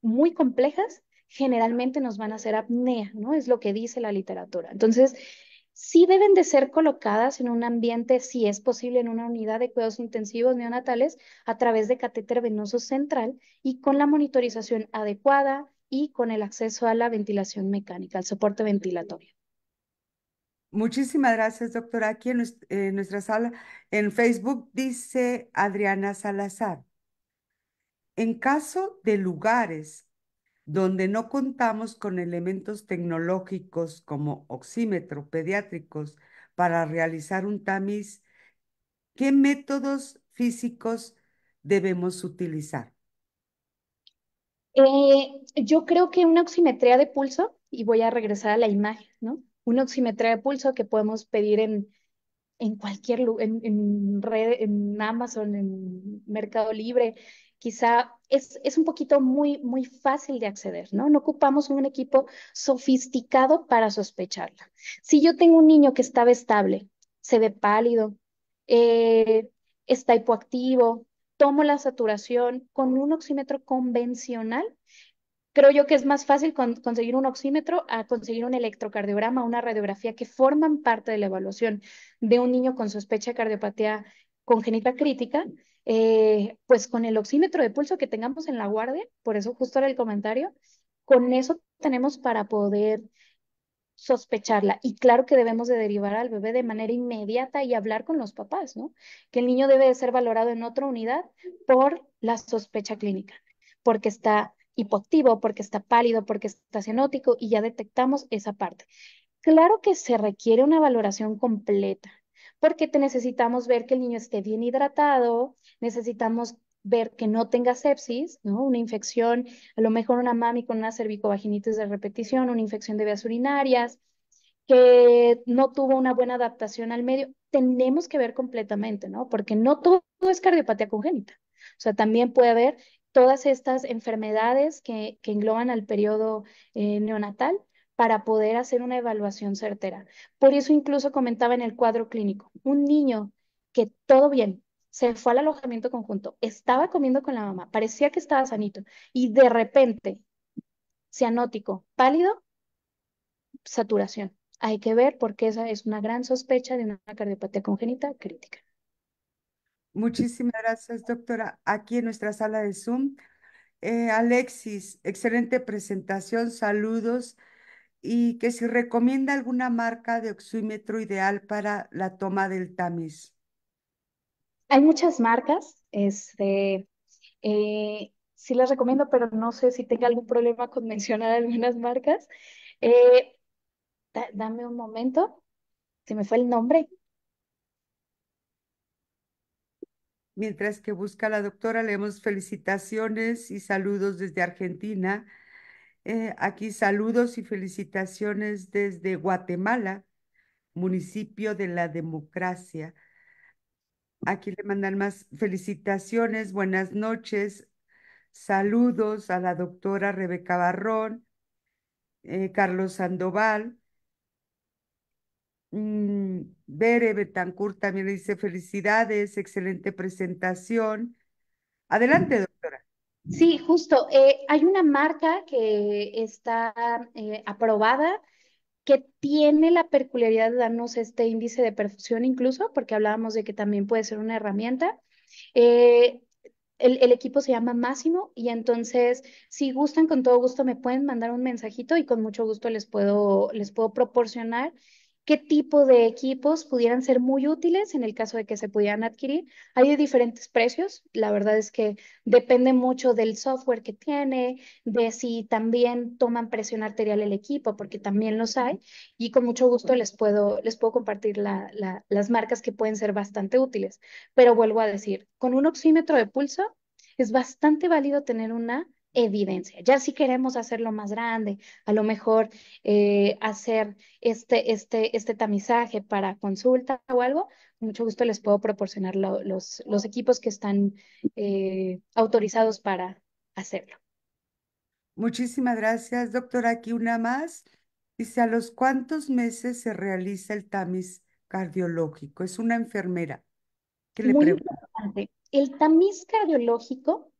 muy complejas, generalmente nos van a hacer apnea, ¿no? Es lo que dice la literatura. Entonces, sí deben de ser colocadas en un ambiente, si es posible, en una unidad de cuidados intensivos neonatales a través de catéter venoso central y con la monitorización adecuada y con el acceso a la ventilación mecánica, al soporte ventilatorio. Muchísimas gracias, doctora. Aquí en nuestra sala, en Facebook, dice Adriana Salazar. En caso de lugares donde no contamos con elementos tecnológicos como oxímetro pediátricos para realizar un tamiz, ¿qué métodos físicos debemos utilizar? Yo creo que una oximetría de pulso, y voy a regresar a la imagen, ¿no? Una oximetría de pulso que podemos pedir en cualquier lugar, en red, en Amazon, en Mercado Libre, quizá es un poquito muy fácil de acceder, ¿no? No ocupamos un equipo sofisticado para sospecharla. Si yo tengo un niño que estaba estable, se ve pálido, eh, está hipoactivo, tomo la saturación con un oxímetro convencional, creo yo que es más fácil conseguir un oxímetro a conseguir un electrocardiograma, una radiografía que forman parte de la evaluación de un niño con sospecha de cardiopatía congénita crítica, pues con el oxímetro de pulso que tengamos en la guardia, por eso justo era el comentario, con eso tenemos para poder sospecharla. Y claro que debemos de derivar al bebé de manera inmediata y hablar con los papás, ¿no? Que el niño debe de ser valorado en otra unidad por la sospecha clínica, porque está hipoactivo, porque está pálido, porque está cianótico y ya detectamos esa parte. Claro que se requiere una valoración completa, porque te necesitamos ver que el niño esté bien hidratado, necesitamos ver que no tenga sepsis, ¿no? Una infección, a lo mejor una mami con una cervicovaginitis de repetición, una infección de vías urinarias, que no tuvo una buena adaptación al medio. Tenemos que ver completamente, ¿no? Porque no todo es cardiopatía congénita. O sea, también puede haber todas estas enfermedades que engloban al periodo neonatal para poder hacer una evaluación certera. Por eso incluso comentaba en el cuadro clínico, un niño que todo bien, se fue al alojamiento conjunto, estaba comiendo con la mamá, parecía que estaba sanito y de repente, cianótico, pálido, saturación. Hay que ver porque esa es una gran sospecha de una cardiopatía congénita crítica. Muchísimas gracias, doctora. Aquí en nuestra sala de Zoom. Alexis, excelente presentación, saludos. Y que si recomienda alguna marca de oxímetro ideal para la toma del tamiz. Hay muchas marcas, sí las recomiendo, pero no sé si tenga algún problema con mencionar algunas marcas. Eh, dame un momento, se me fue el nombre. Mientras que busca la doctora, leemos felicitaciones y saludos desde Argentina. Aquí saludos y felicitaciones desde Guatemala, municipio de la democracia. Aquí le mandan más felicitaciones, buenas noches, saludos a la doctora Rebeca Barrón, Carlos Sandoval. Bere Betancourt también le dice felicidades, excelente presentación. Adelante, doctora. Sí, justo. Hay una marca que está aprobada que tiene la peculiaridad de darnos este índice de perfusión incluso, porque hablábamos de que también puede ser una herramienta. Eh, el equipo se llama Máximo y entonces si gustan con todo gusto me pueden mandar un mensajito y con mucho gusto les puedo proporcionar qué tipo de equipos pudieran ser muy útiles en el caso de que se pudieran adquirir. Hay de diferentes precios, la verdad es que depende mucho del software que tiene, de si también toman presión arterial el equipo, porque también los hay y con mucho gusto les puedo compartir las marcas que pueden ser bastante útiles. Pero vuelvo a decir, con un oxímetro de pulso es bastante válido tener una evidencia. Ya si queremos hacerlo más grande, a lo mejor hacer este tamizaje para consulta o algo, con mucho gusto les puedo proporcionar los equipos que están autorizados para hacerlo. Muchísimas gracias, doctora. Aquí una más. Dice, ¿a los cuántos meses se realiza el tamiz cardiológico? Es una enfermera. ¿Qué le Muy pregunto? importante, el tamiz cardiológico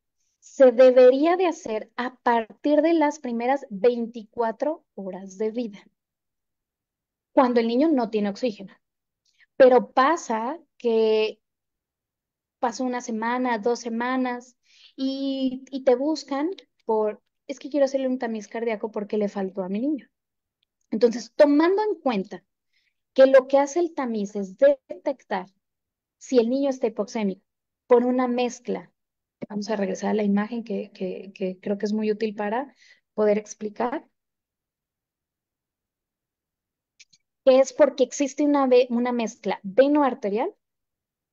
se debería de hacer a partir de las primeras 24 horas de vida, cuando el niño no tiene oxígeno. Pero pasa que pasó una semana, 2 semanas y te buscan es que quiero hacerle un tamiz cardíaco porque le faltó a mi niño. Entonces, tomando en cuenta que lo que hace el tamiz es detectar si el niño está hipoxémico por una mezcla, vamos a regresar a la imagen que creo que es muy útil para poder explicar, que es porque existe una mezcla venoarterial,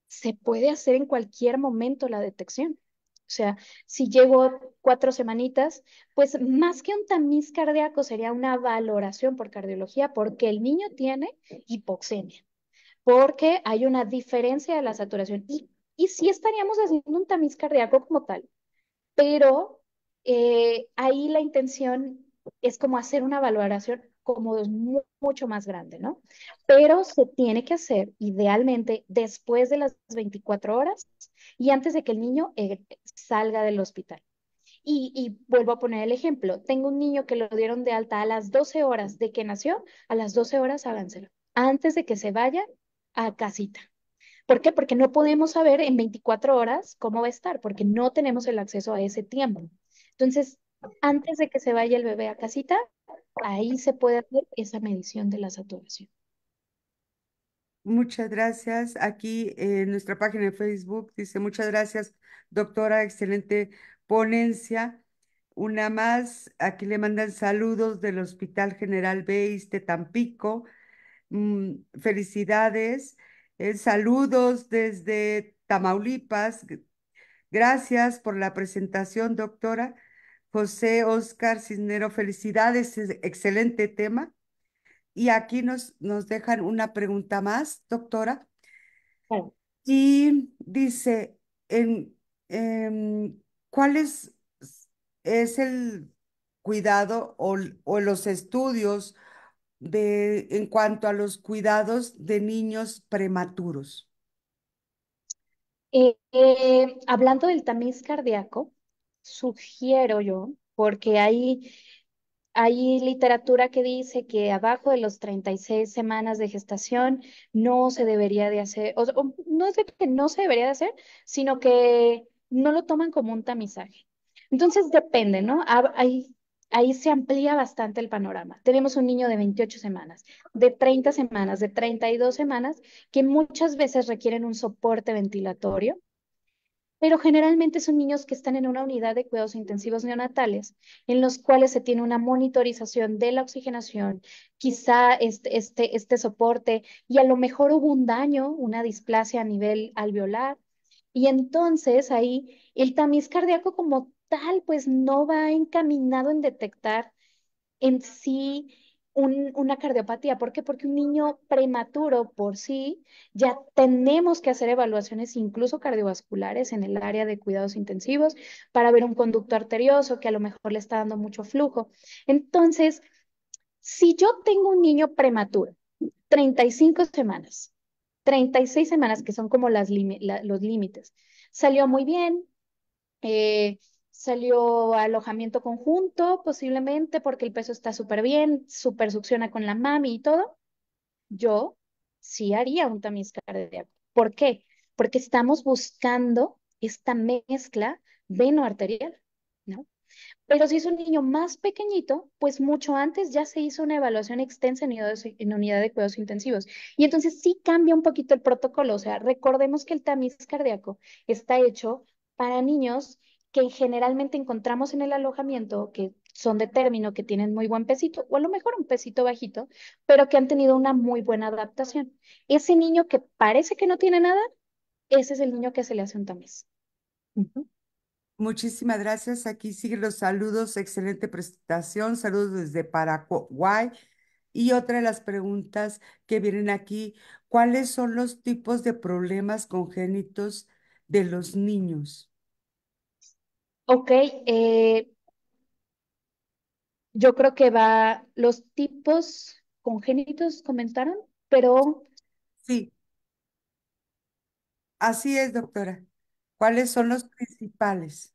se puede hacer en cualquier momento la detección. O sea, si llego 4 semanitas, pues más que un tamiz cardíaco sería una valoración por cardiología porque el niño tiene hipoxemia, porque hay una diferencia de la saturación. Y sí estaríamos haciendo un tamiz cardíaco como tal, pero ahí la intención es como hacer una valoración como mucho más grande, ¿no? Pero se tiene que hacer idealmente después de las 24 horas y antes de que el niño salga del hospital. Y vuelvo a poner el ejemplo. Tengo un niño que lo dieron de alta a las 12 horas de que nació, a las 12 horas háganselo, antes de que se vaya a casita. ¿Por qué? Porque no podemos saber en 24 horas cómo va a estar, porque no tenemos el acceso a ese tiempo. Entonces, antes de que se vaya el bebé a casita, ahí se puede hacer esa medición de la saturación. Muchas gracias. Aquí en nuestra página de Facebook dice, muchas gracias, doctora, excelente ponencia. Una más, aquí le mandan saludos del Hospital General Beis de Tampico. Felicidades. Saludos desde Tamaulipas. Gracias por la presentación, doctora. José Oscar Cisnero, felicidades, excelente tema. Y aquí nos dejan una pregunta más, doctora. Claro. Y dice, em, ¿cuál es el cuidado o los estudios en cuanto a los cuidados de niños prematuros? Hablando del tamiz cardíaco, sugiero yo, porque hay literatura que dice que abajo de los 36 semanas de gestación no se debería de hacer, o no es de que no se debería de hacer, sino que no lo toman como un tamizaje. Entonces depende, ¿no? Ahí se amplía bastante el panorama. Tenemos un niño de 28 semanas, de 30 semanas, de 32 semanas, que muchas veces requieren un soporte ventilatorio, pero generalmente son niños que están en una unidad de cuidados intensivos neonatales, en los cuales se tiene una monitorización de la oxigenación, quizá este soporte, y a lo mejor hubo un daño, una displasia a nivel alveolar, y entonces ahí el tamiz cardíaco como tal, pues no va encaminado en detectar en sí una cardiopatía. ¿Por qué? Porque un niño prematuro por sí ya tenemos que hacer evaluaciones incluso cardiovasculares en el área de cuidados intensivos para ver un conducto arterioso que a lo mejor le está dando mucho flujo. Entonces, si yo tengo un niño prematuro, 35 semanas, 36 semanas, que son como los límites, salió muy bien, eh, salió a alojamiento conjunto, posiblemente porque el peso está súper bien, súper succiona con la mami y todo. Yo sí haría un tamiz cardíaco. ¿Por qué? Porque estamos buscando esta mezcla veno-arterial, ¿no? Pero si es un niño más pequeñito, pues mucho antes ya se hizo una evaluación extensa en unidad de cuidados intensivos. Y entonces sí cambia un poquito el protocolo. O sea, recordemos que el tamiz cardíaco está hecho para niños que generalmente encontramos en el alojamiento, que son de término, que tienen muy buen pesito, o a lo mejor un pesito bajito, pero que han tenido una muy buena adaptación. Ese niño que parece que no tiene nada, ese es el niño que se le hace un tamiz. Ujú. Muchísimas gracias. Aquí siguen los saludos. Excelente presentación. Saludos desde Paraguay. Y otra de las preguntas que vienen aquí, ¿cuáles son los tipos de problemas congénitos de los niños? Ok, yo creo que va, los tipos congénitos comentaron, pero Sí, así es, doctora. ¿Cuáles son los principales?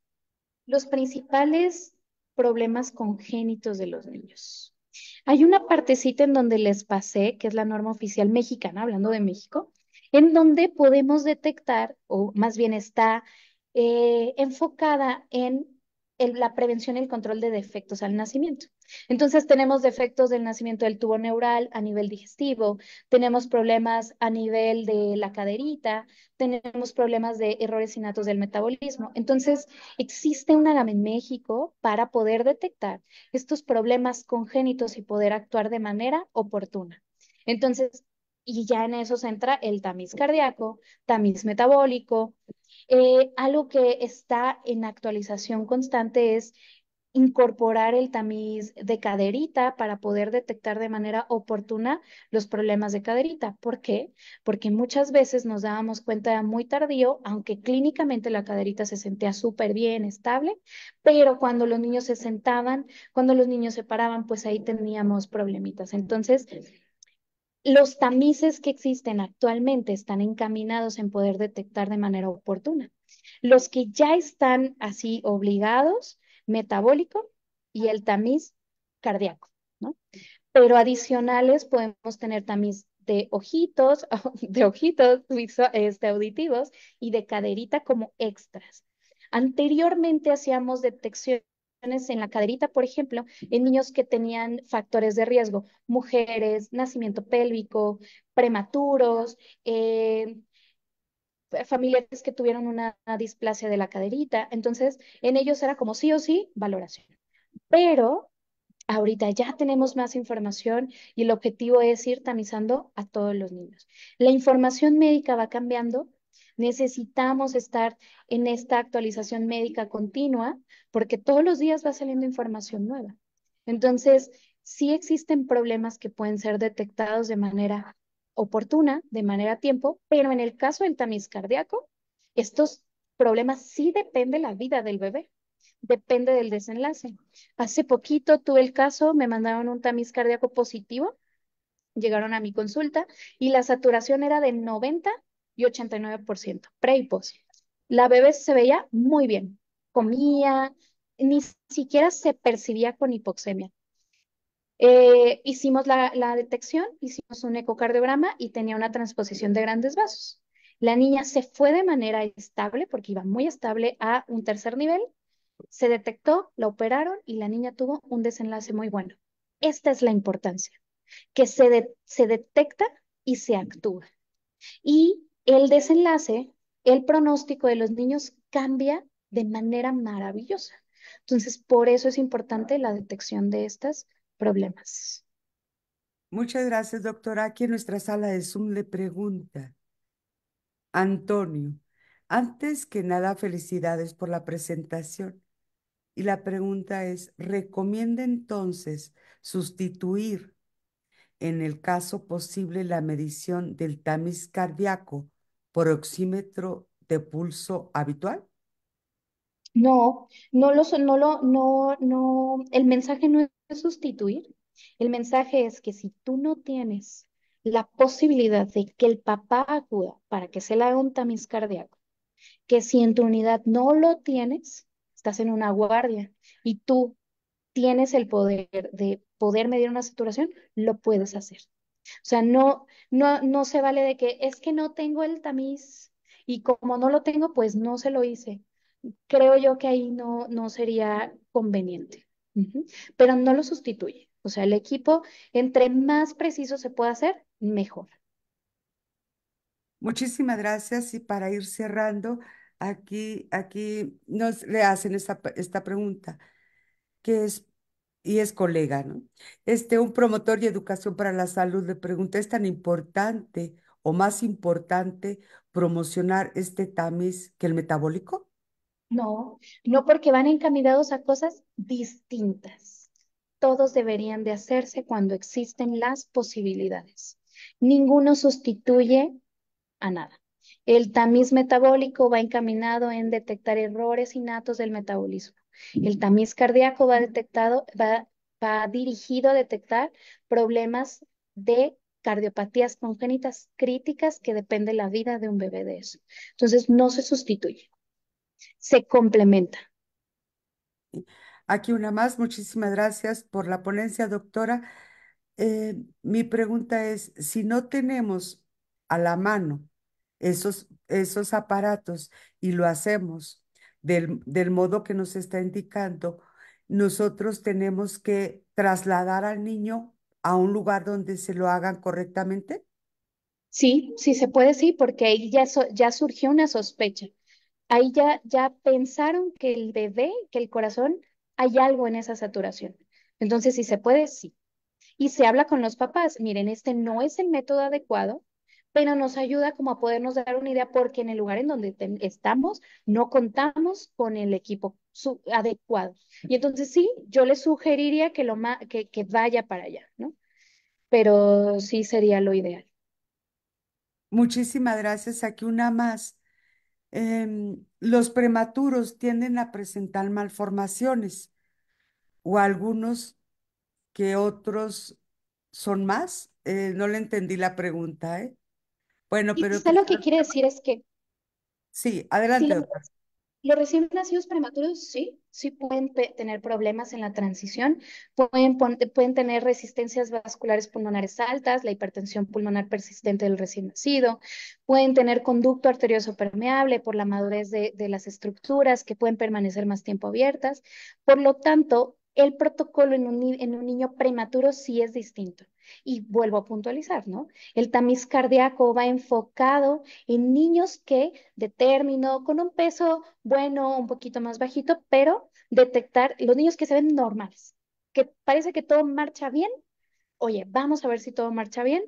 los principales problemas congénitos de los niños. Hay una partecita en donde les pasé, que es la norma oficial mexicana, hablando de México, en donde podemos detectar, o más bien está enfocada en la prevención y el control de defectos al nacimiento. Entonces tenemos defectos del nacimiento del tubo neural a nivel digestivo, tenemos problemas a nivel de la caderita, tenemos problemas de errores innatos del metabolismo. Entonces existe una gama en México para poder detectar estos problemas congénitos y poder actuar de manera oportuna. Entonces, y ya en eso se entra el tamiz cardíaco, tamiz metabólico. Algo que está en actualización constante es incorporar el tamiz de caderita para poder detectar de manera oportuna los problemas de caderita. ¿Por qué? Porque muchas veces nos dábamos cuenta muy tardío, aunque clínicamente la caderita se sentía súper bien, estable, pero cuando los niños se sentaban, cuando los niños se paraban, pues ahí teníamos problemitas. Entonces, los tamices que existen actualmente están encaminados en poder detectar de manera oportuna. Los que ya están así obligados, metabólico y el tamiz cardíaco, ¿no? Pero adicionales podemos tener tamiz de ojitos, de ojitos auditivos y de caderita como extras. Anteriormente hacíamos detecciones en la caderita, por ejemplo, en niños que tenían factores de riesgo, mujeres, nacimiento pélvico, prematuros, familiares que tuvieron una displasia de la caderita. Entonces, en ellos era como sí o sí valoración. Pero ahorita ya tenemos más información y el objetivo es ir tamizando a todos los niños. La información médica va cambiando. Necesitamos estar en esta actualización médica continua porque todos los días va saliendo información nueva. Entonces, sí existen problemas que pueden ser detectados de manera oportuna, de manera a tiempo, pero en el caso del tamiz cardíaco, estos problemas sí dependen de la vida del bebé, depende del desenlace. Hace poquito tuve el caso, me mandaron un tamiz cardíaco positivo, llegaron a mi consulta y la saturación era de 90 y 89%, pre y post. La bebé se veía muy bien, comía, ni siquiera se percibía con hipoxemia. Hicimos la detección, hicimos un ecocardiograma y tenía una transposición de grandes vasos. La niña se fue de manera estable, porque iba muy estable, a un tercer nivel, se detectó, la operaron y la niña tuvo un desenlace muy bueno. Esta es la importancia, que se detecta y se actúa. Y el desenlace, el pronóstico de los niños cambia de manera maravillosa. Entonces, por eso es importante la detección de estos problemas. Muchas gracias, doctora. Aquí en nuestra sala de Zoom le pregunta Antonio. Antes que nada, felicidades por la presentación. Y la pregunta es, ¿recomienda entonces sustituir en el caso posible la medición del tamiz cardíaco por oxímetro de pulso habitual? No, no, el mensaje no es sustituir. El mensaje es que si tú no tienes la posibilidad de que el papá acuda para que se le haga un tamiz cardíaco, que si en tu unidad no lo tienes, estás en una guardia y tú tienes el poder de poder medir una saturación, lo puedes hacer. O sea, no se vale de que es que no tengo el tamiz y como no lo tengo, pues no se lo hice. Creo yo que ahí no sería conveniente. Ujú. Pero no lo sustituye. O sea, el equipo, entre más preciso se pueda hacer, mejor. Muchísimas gracias. Y para ir cerrando, aquí nos le hacen esta pregunta, que es, y es colega, ¿no? Un promotor de educación para la salud le pregunta, ¿es tan importante o más importante promocionar este tamiz que el metabólico? No porque van encaminados a cosas distintas. Todos deberían de hacerse cuando existen las posibilidades. Ninguno sustituye a nada. El tamiz metabólico va encaminado en detectar errores innatos del metabolismo. El tamiz cardíaco va dirigido a detectar problemas de cardiopatías congénitas críticas que depende la vida de un bebé de eso. Entonces, no se sustituye, se complementa. Aquí una más. Muchísimas gracias por la ponencia, doctora. Mi pregunta es, si no tenemos a la mano esos aparatos y lo hacemos del modo que nos está indicando, nosotros tenemos que trasladar al niño a un lugar donde se lo hagan correctamente. Sí, sí se puede, sí, porque ahí ya surgió una sospecha. Ahí ya pensaron que el bebé, que el corazón, hay algo en esa saturación. Entonces, si se puede, sí. Y se habla con los papás, miren, este no es el método adecuado, pero nos ayuda como a podernos dar una idea porque en el lugar en donde estamos no contamos con el equipo adecuado. Y entonces sí, yo le sugeriría que vaya para allá, ¿no? Pero sí sería lo ideal. Muchísimas gracias. Aquí una más. Los prematuros tienden a presentar malformaciones o algunos que otros son más. No le entendí la pregunta, ¿eh? Bueno, pero Quizá lo que quiere decir es que sí, si adelante, los doctor. Los recién nacidos prematuros sí pueden tener problemas en la transición, pueden tener resistencias vasculares pulmonares altas, la hipertensión pulmonar persistente del recién nacido, pueden tener conducto arterioso permeable por la madurez de las estructuras que pueden permanecer más tiempo abiertas. Por lo tanto, el protocolo en un niño prematuro sí es distinto. Y vuelvo a puntualizar, ¿no? El tamiz cardíaco va enfocado en niños que de término, con un peso bueno, un poquito más bajito, pero detectar los niños que se ven normales, que parece que todo marcha bien. Oye, vamos a ver si todo marcha bien.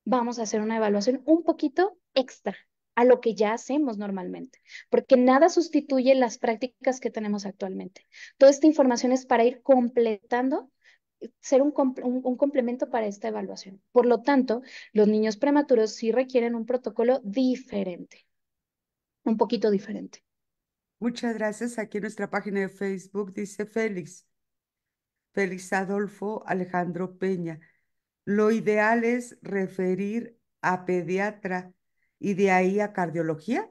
Vamos a hacer una evaluación un poquito extra a lo que ya hacemos normalmente, porque nada sustituye las prácticas que tenemos actualmente. Toda esta información es para ir completando, ser un complemento para esta evaluación. Por lo tanto, los niños prematuros sí requieren un protocolo diferente, un poquito diferente. Muchas gracias. Aquí en nuestra página de Facebook dice Félix Adolfo Alejandro Peña. Lo ideal es referir a pediatra y de ahí a cardiología.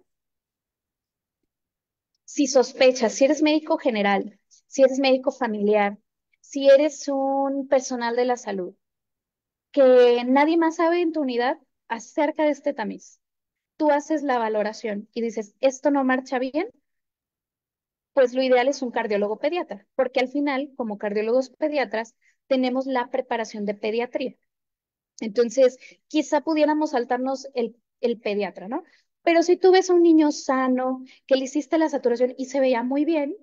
Si sospechas, si eres médico general, si eres médico familiar, si eres un personal de la salud, que nadie más sabe en tu unidad acerca de este tamiz, tú haces la valoración y dices, esto no marcha bien, pues lo ideal es un cardiólogo pediatra, porque al final, como cardiólogos pediatras, tenemos la preparación de pediatría. Entonces, quizá pudiéramos saltarnos el pediatra, ¿no? Pero si tú ves a un niño sano, que le hiciste la saturación y se veía muy bien,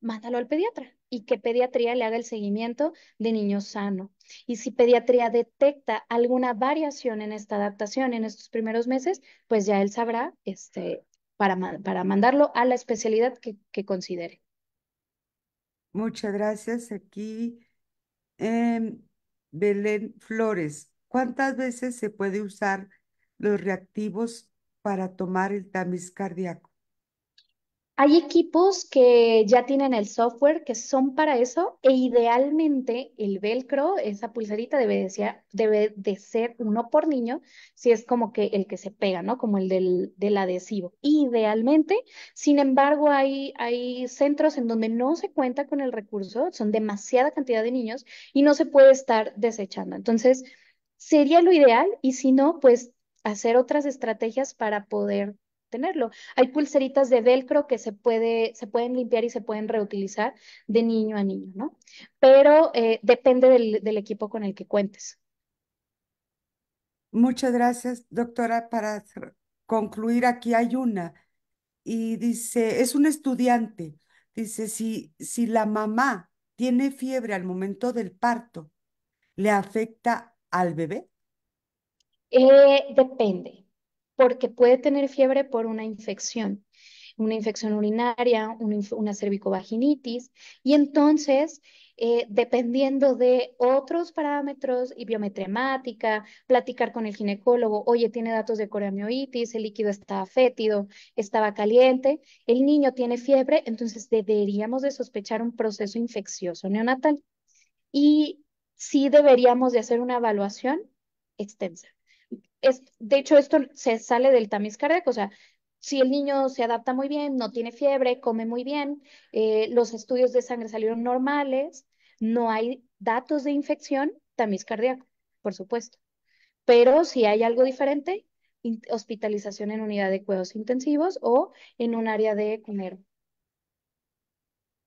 mándalo al pediatra y que pediatría le haga el seguimiento de niño sano. Y si pediatría detecta alguna variación en esta adaptación en estos primeros meses, pues ya él sabrá para mandarlo a la especialidad que considere. Muchas gracias. Aquí em, Belén Flores. ¿Cuántas veces se puede usar los reactivos para tomar el tamiz cardíaco? Hay equipos que ya tienen el software que son para eso e idealmente el velcro, esa pulserita debe de ser uno por niño, si es como que el que se pega, ¿no? Como el del adhesivo. Idealmente, sin embargo, hay centros en donde no se cuenta con el recurso, son demasiada cantidad de niños y no se puede estar desechando. Entonces, sería lo ideal y si no, pues hacer otras estrategias para poder tenerlo. Hay pulseritas de velcro que se pueden limpiar y se pueden reutilizar de niño a niño, ¿no? Pero depende del equipo con el que cuentes. Muchas gracias, doctora. Para concluir, aquí hay una. Y dice, es un estudiante. Dice, si la mamá tiene fiebre al momento del parto, ¿le afecta al bebé? Depende, porque puede tener fiebre por una infección urinaria, una cervicovaginitis, y entonces, dependiendo de otros parámetros y biometría hemática, platicar con el ginecólogo, oye, tiene datos de coremioitis, el líquido estaba fétido, estaba caliente, el niño tiene fiebre, entonces deberíamos de sospechar un proceso infeccioso neonatal. Y sí deberíamos de hacer una evaluación extensa. De hecho, esto se sale del tamiz cardíaco, o sea, si el niño se adapta muy bien, no tiene fiebre, come muy bien, los estudios de sangre salieron normales, no hay datos de infección, tamiz cardíaco, por supuesto. Pero si hay algo diferente, hospitalización en unidad de cuidados intensivos o en un área de comer.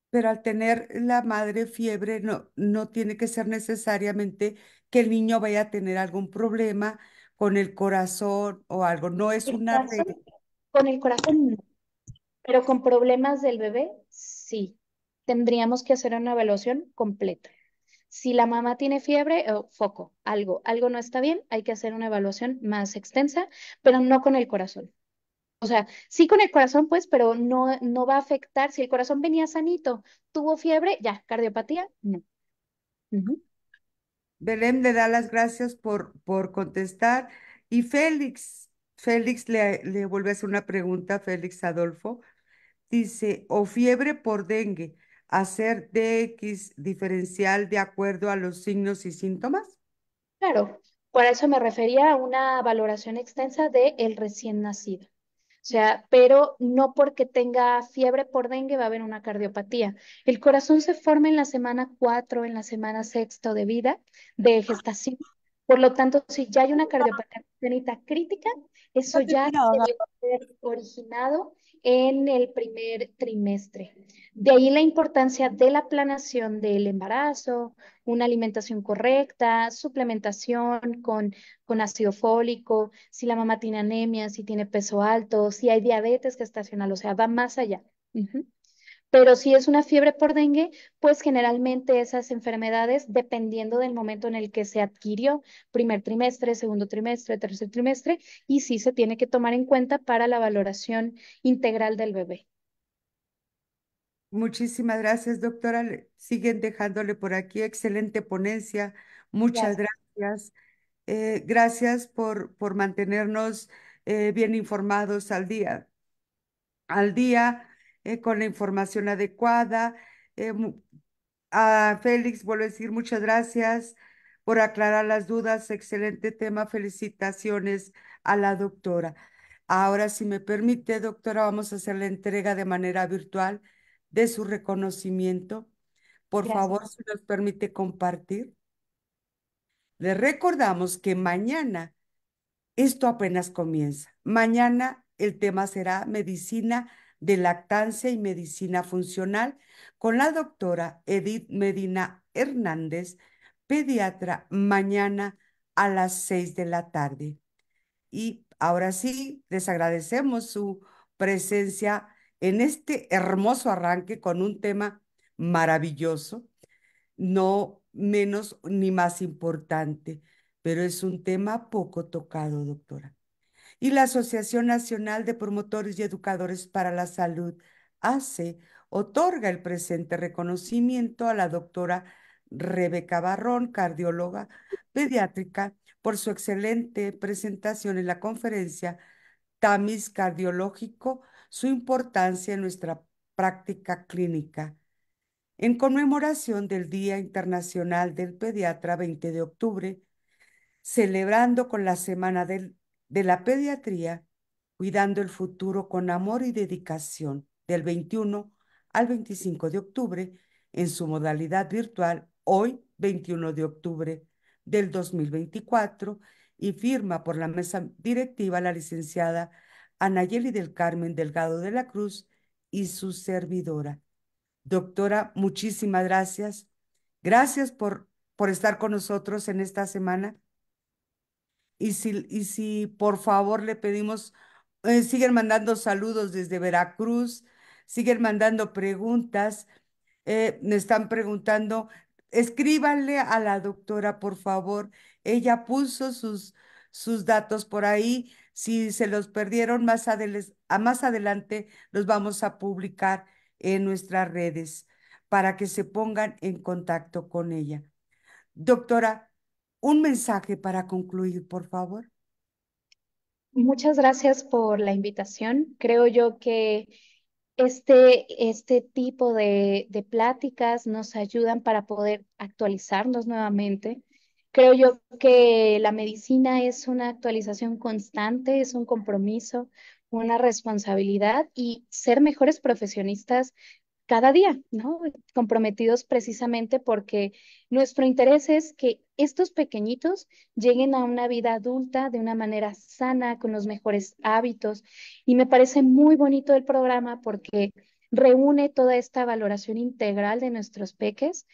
Pero al tener la madre fiebre, no tiene que ser necesariamente que el niño vaya a tener algún problema con el corazón o algo. No es El una corazón, regla. con el corazón no. Pero con problemas del bebé, sí. Tendríamos que hacer una evaluación completa. Si la mamá tiene fiebre, foco, algo no está bien, hay que hacer una evaluación más extensa, pero no con el corazón. O sea, sí con el corazón, pues, pero no va a afectar. Si el corazón venía sanito, tuvo fiebre, ya, cardiopatía, no. Ujú. Belén le da las gracias por contestar. Y Félix le vuelve a hacer una pregunta, Félix Adolfo. Dice, o fiebre por dengue, hacer DX diferencial de acuerdo a los signos y síntomas. Claro, por eso me refería a una valoración extensa de el recién nacido. O sea, pero no porque tenga fiebre por dengue va a haber una cardiopatía. El corazón se forma en la semana 4, en la semana sexta de vida, de gestación. Por lo tanto, si ya hay una cardiopatía congénita crítica, eso ya se debe haber originado en el primer trimestre. De ahí la importancia de la planeación del embarazo, una alimentación correcta, suplementación con ácido fólico, si la mamá tiene anemia, si tiene peso alto, si hay diabetes gestacional, o sea, va más allá. Ujú. Pero si es una fiebre por dengue, pues generalmente esas enfermedades, dependiendo del momento en el que se adquirió, primer trimestre, segundo trimestre, tercer trimestre, y sí se tiene que tomar en cuenta para la valoración integral del bebé. Muchísimas gracias, doctora. Siguen dejándole por aquí. Excelente ponencia. Muchas Gracias. gracias. Gracias por mantenernos bien informados al día, con la información adecuada. A Félix, vuelvo a decir muchas gracias por aclarar las dudas. Excelente tema. Felicitaciones a la doctora. Ahora, si me permite, doctora, vamos a hacer la entrega de manera virtual de su reconocimiento. Por Gracias. favor, si nos permite compartir. Le recordamos que mañana esto apenas comienza. Mañana el tema será medicina de lactancia y medicina funcional con la doctora Edith Medina Hernández, pediatra, mañana a las 6 de la tarde. Y ahora sí, les agradecemos su presencia en este hermoso arranque con un tema maravilloso, no menos ni más importante, pero es un tema poco tocado, doctora. Y la Asociación Nacional de Promotores y Educadores para la Salud, ACE, otorga el presente reconocimiento a la doctora Rebeca Barrón, cardióloga pediátrica, por su excelente presentación en la conferencia Tamiz Cardiológico, su importancia en nuestra práctica clínica. En conmemoración del Día Internacional del Pediatra 20 de octubre, celebrando con la Semana de la Pediatría, cuidando el futuro con amor y dedicación, del 21 al 25 de octubre, en su modalidad virtual, hoy 21 de octubre del 2024, y firma por la mesa directiva la licenciada Anayeli del Carmen Delgado de la Cruz y su servidora. Doctora, muchísimas gracias. Gracias por estar con nosotros en esta semana. Y si por favor le pedimos, siguen mandando saludos desde Veracruz, siguen mandando preguntas, me están preguntando, escríbanle a la doctora, por favor. Ella puso sus datos por ahí. Si se los perdieron, más adelante los vamos a publicar en nuestras redes para que se pongan en contacto con ella. Doctora, un mensaje para concluir, por favor. Muchas gracias por la invitación. Creo yo que este tipo de pláticas nos ayudan para poder actualizarnos nuevamente. Creo yo que la medicina es una actualización constante, es un compromiso, una responsabilidad y ser mejores profesionistas cada día, ¿no? Comprometidos precisamente porque nuestro interés es que estos pequeñitos lleguen a una vida adulta de una manera sana, con los mejores hábitos. Y me parece muy bonito el programa porque reúne toda esta valoración integral de nuestros peques.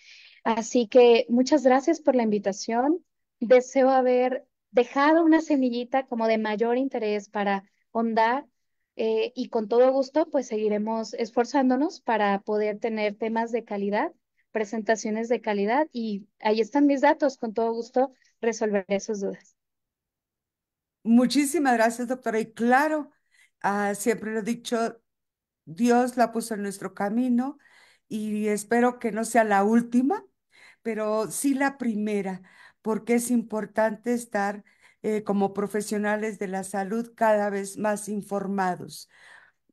Así que muchas gracias por la invitación. Deseo haber dejado una semillita como de mayor interés para ahondar y con todo gusto, pues seguiremos esforzándonos para poder tener temas de calidad, presentaciones de calidad y ahí están mis datos. Con todo gusto resolveré sus dudas. Muchísimas gracias, doctora. Y claro, Siempre lo he dicho, Dios la puso en nuestro camino y espero que no sea la última, pero sí la primera, porque es importante estar como profesionales de la salud cada vez más informados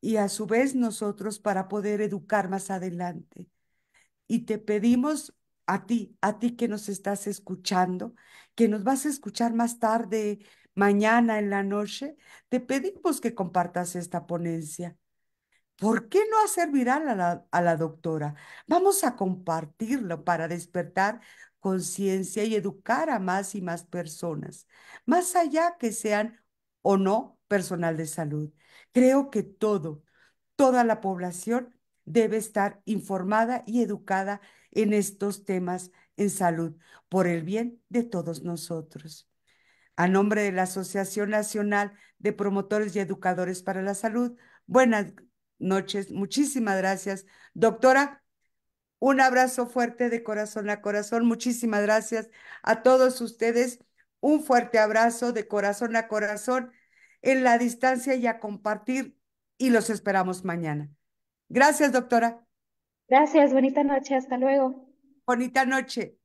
y a su vez nosotros para poder educar más adelante. Y te pedimos a ti que nos estás escuchando, que nos vas a escuchar más tarde, mañana en la noche, te pedimos que compartas esta ponencia. ¿Por qué no hacer viral a la doctora? Vamos a compartirlo para despertar conciencia y educar a más y más personas, más allá que sean o no personal de salud. Creo que toda la población debe estar informada y educada en estos temas en salud, por el bien de todos nosotros. A nombre de la Asociación Nacional de Promotores y Educadores para la Salud, buenas noches, muchísimas gracias. Doctora, un abrazo fuerte de corazón a corazón, muchísimas gracias a todos ustedes, un fuerte abrazo de corazón a corazón en la distancia y a compartir y los esperamos mañana. Gracias, doctora. Gracias, bonita noche, hasta luego. Bonita noche.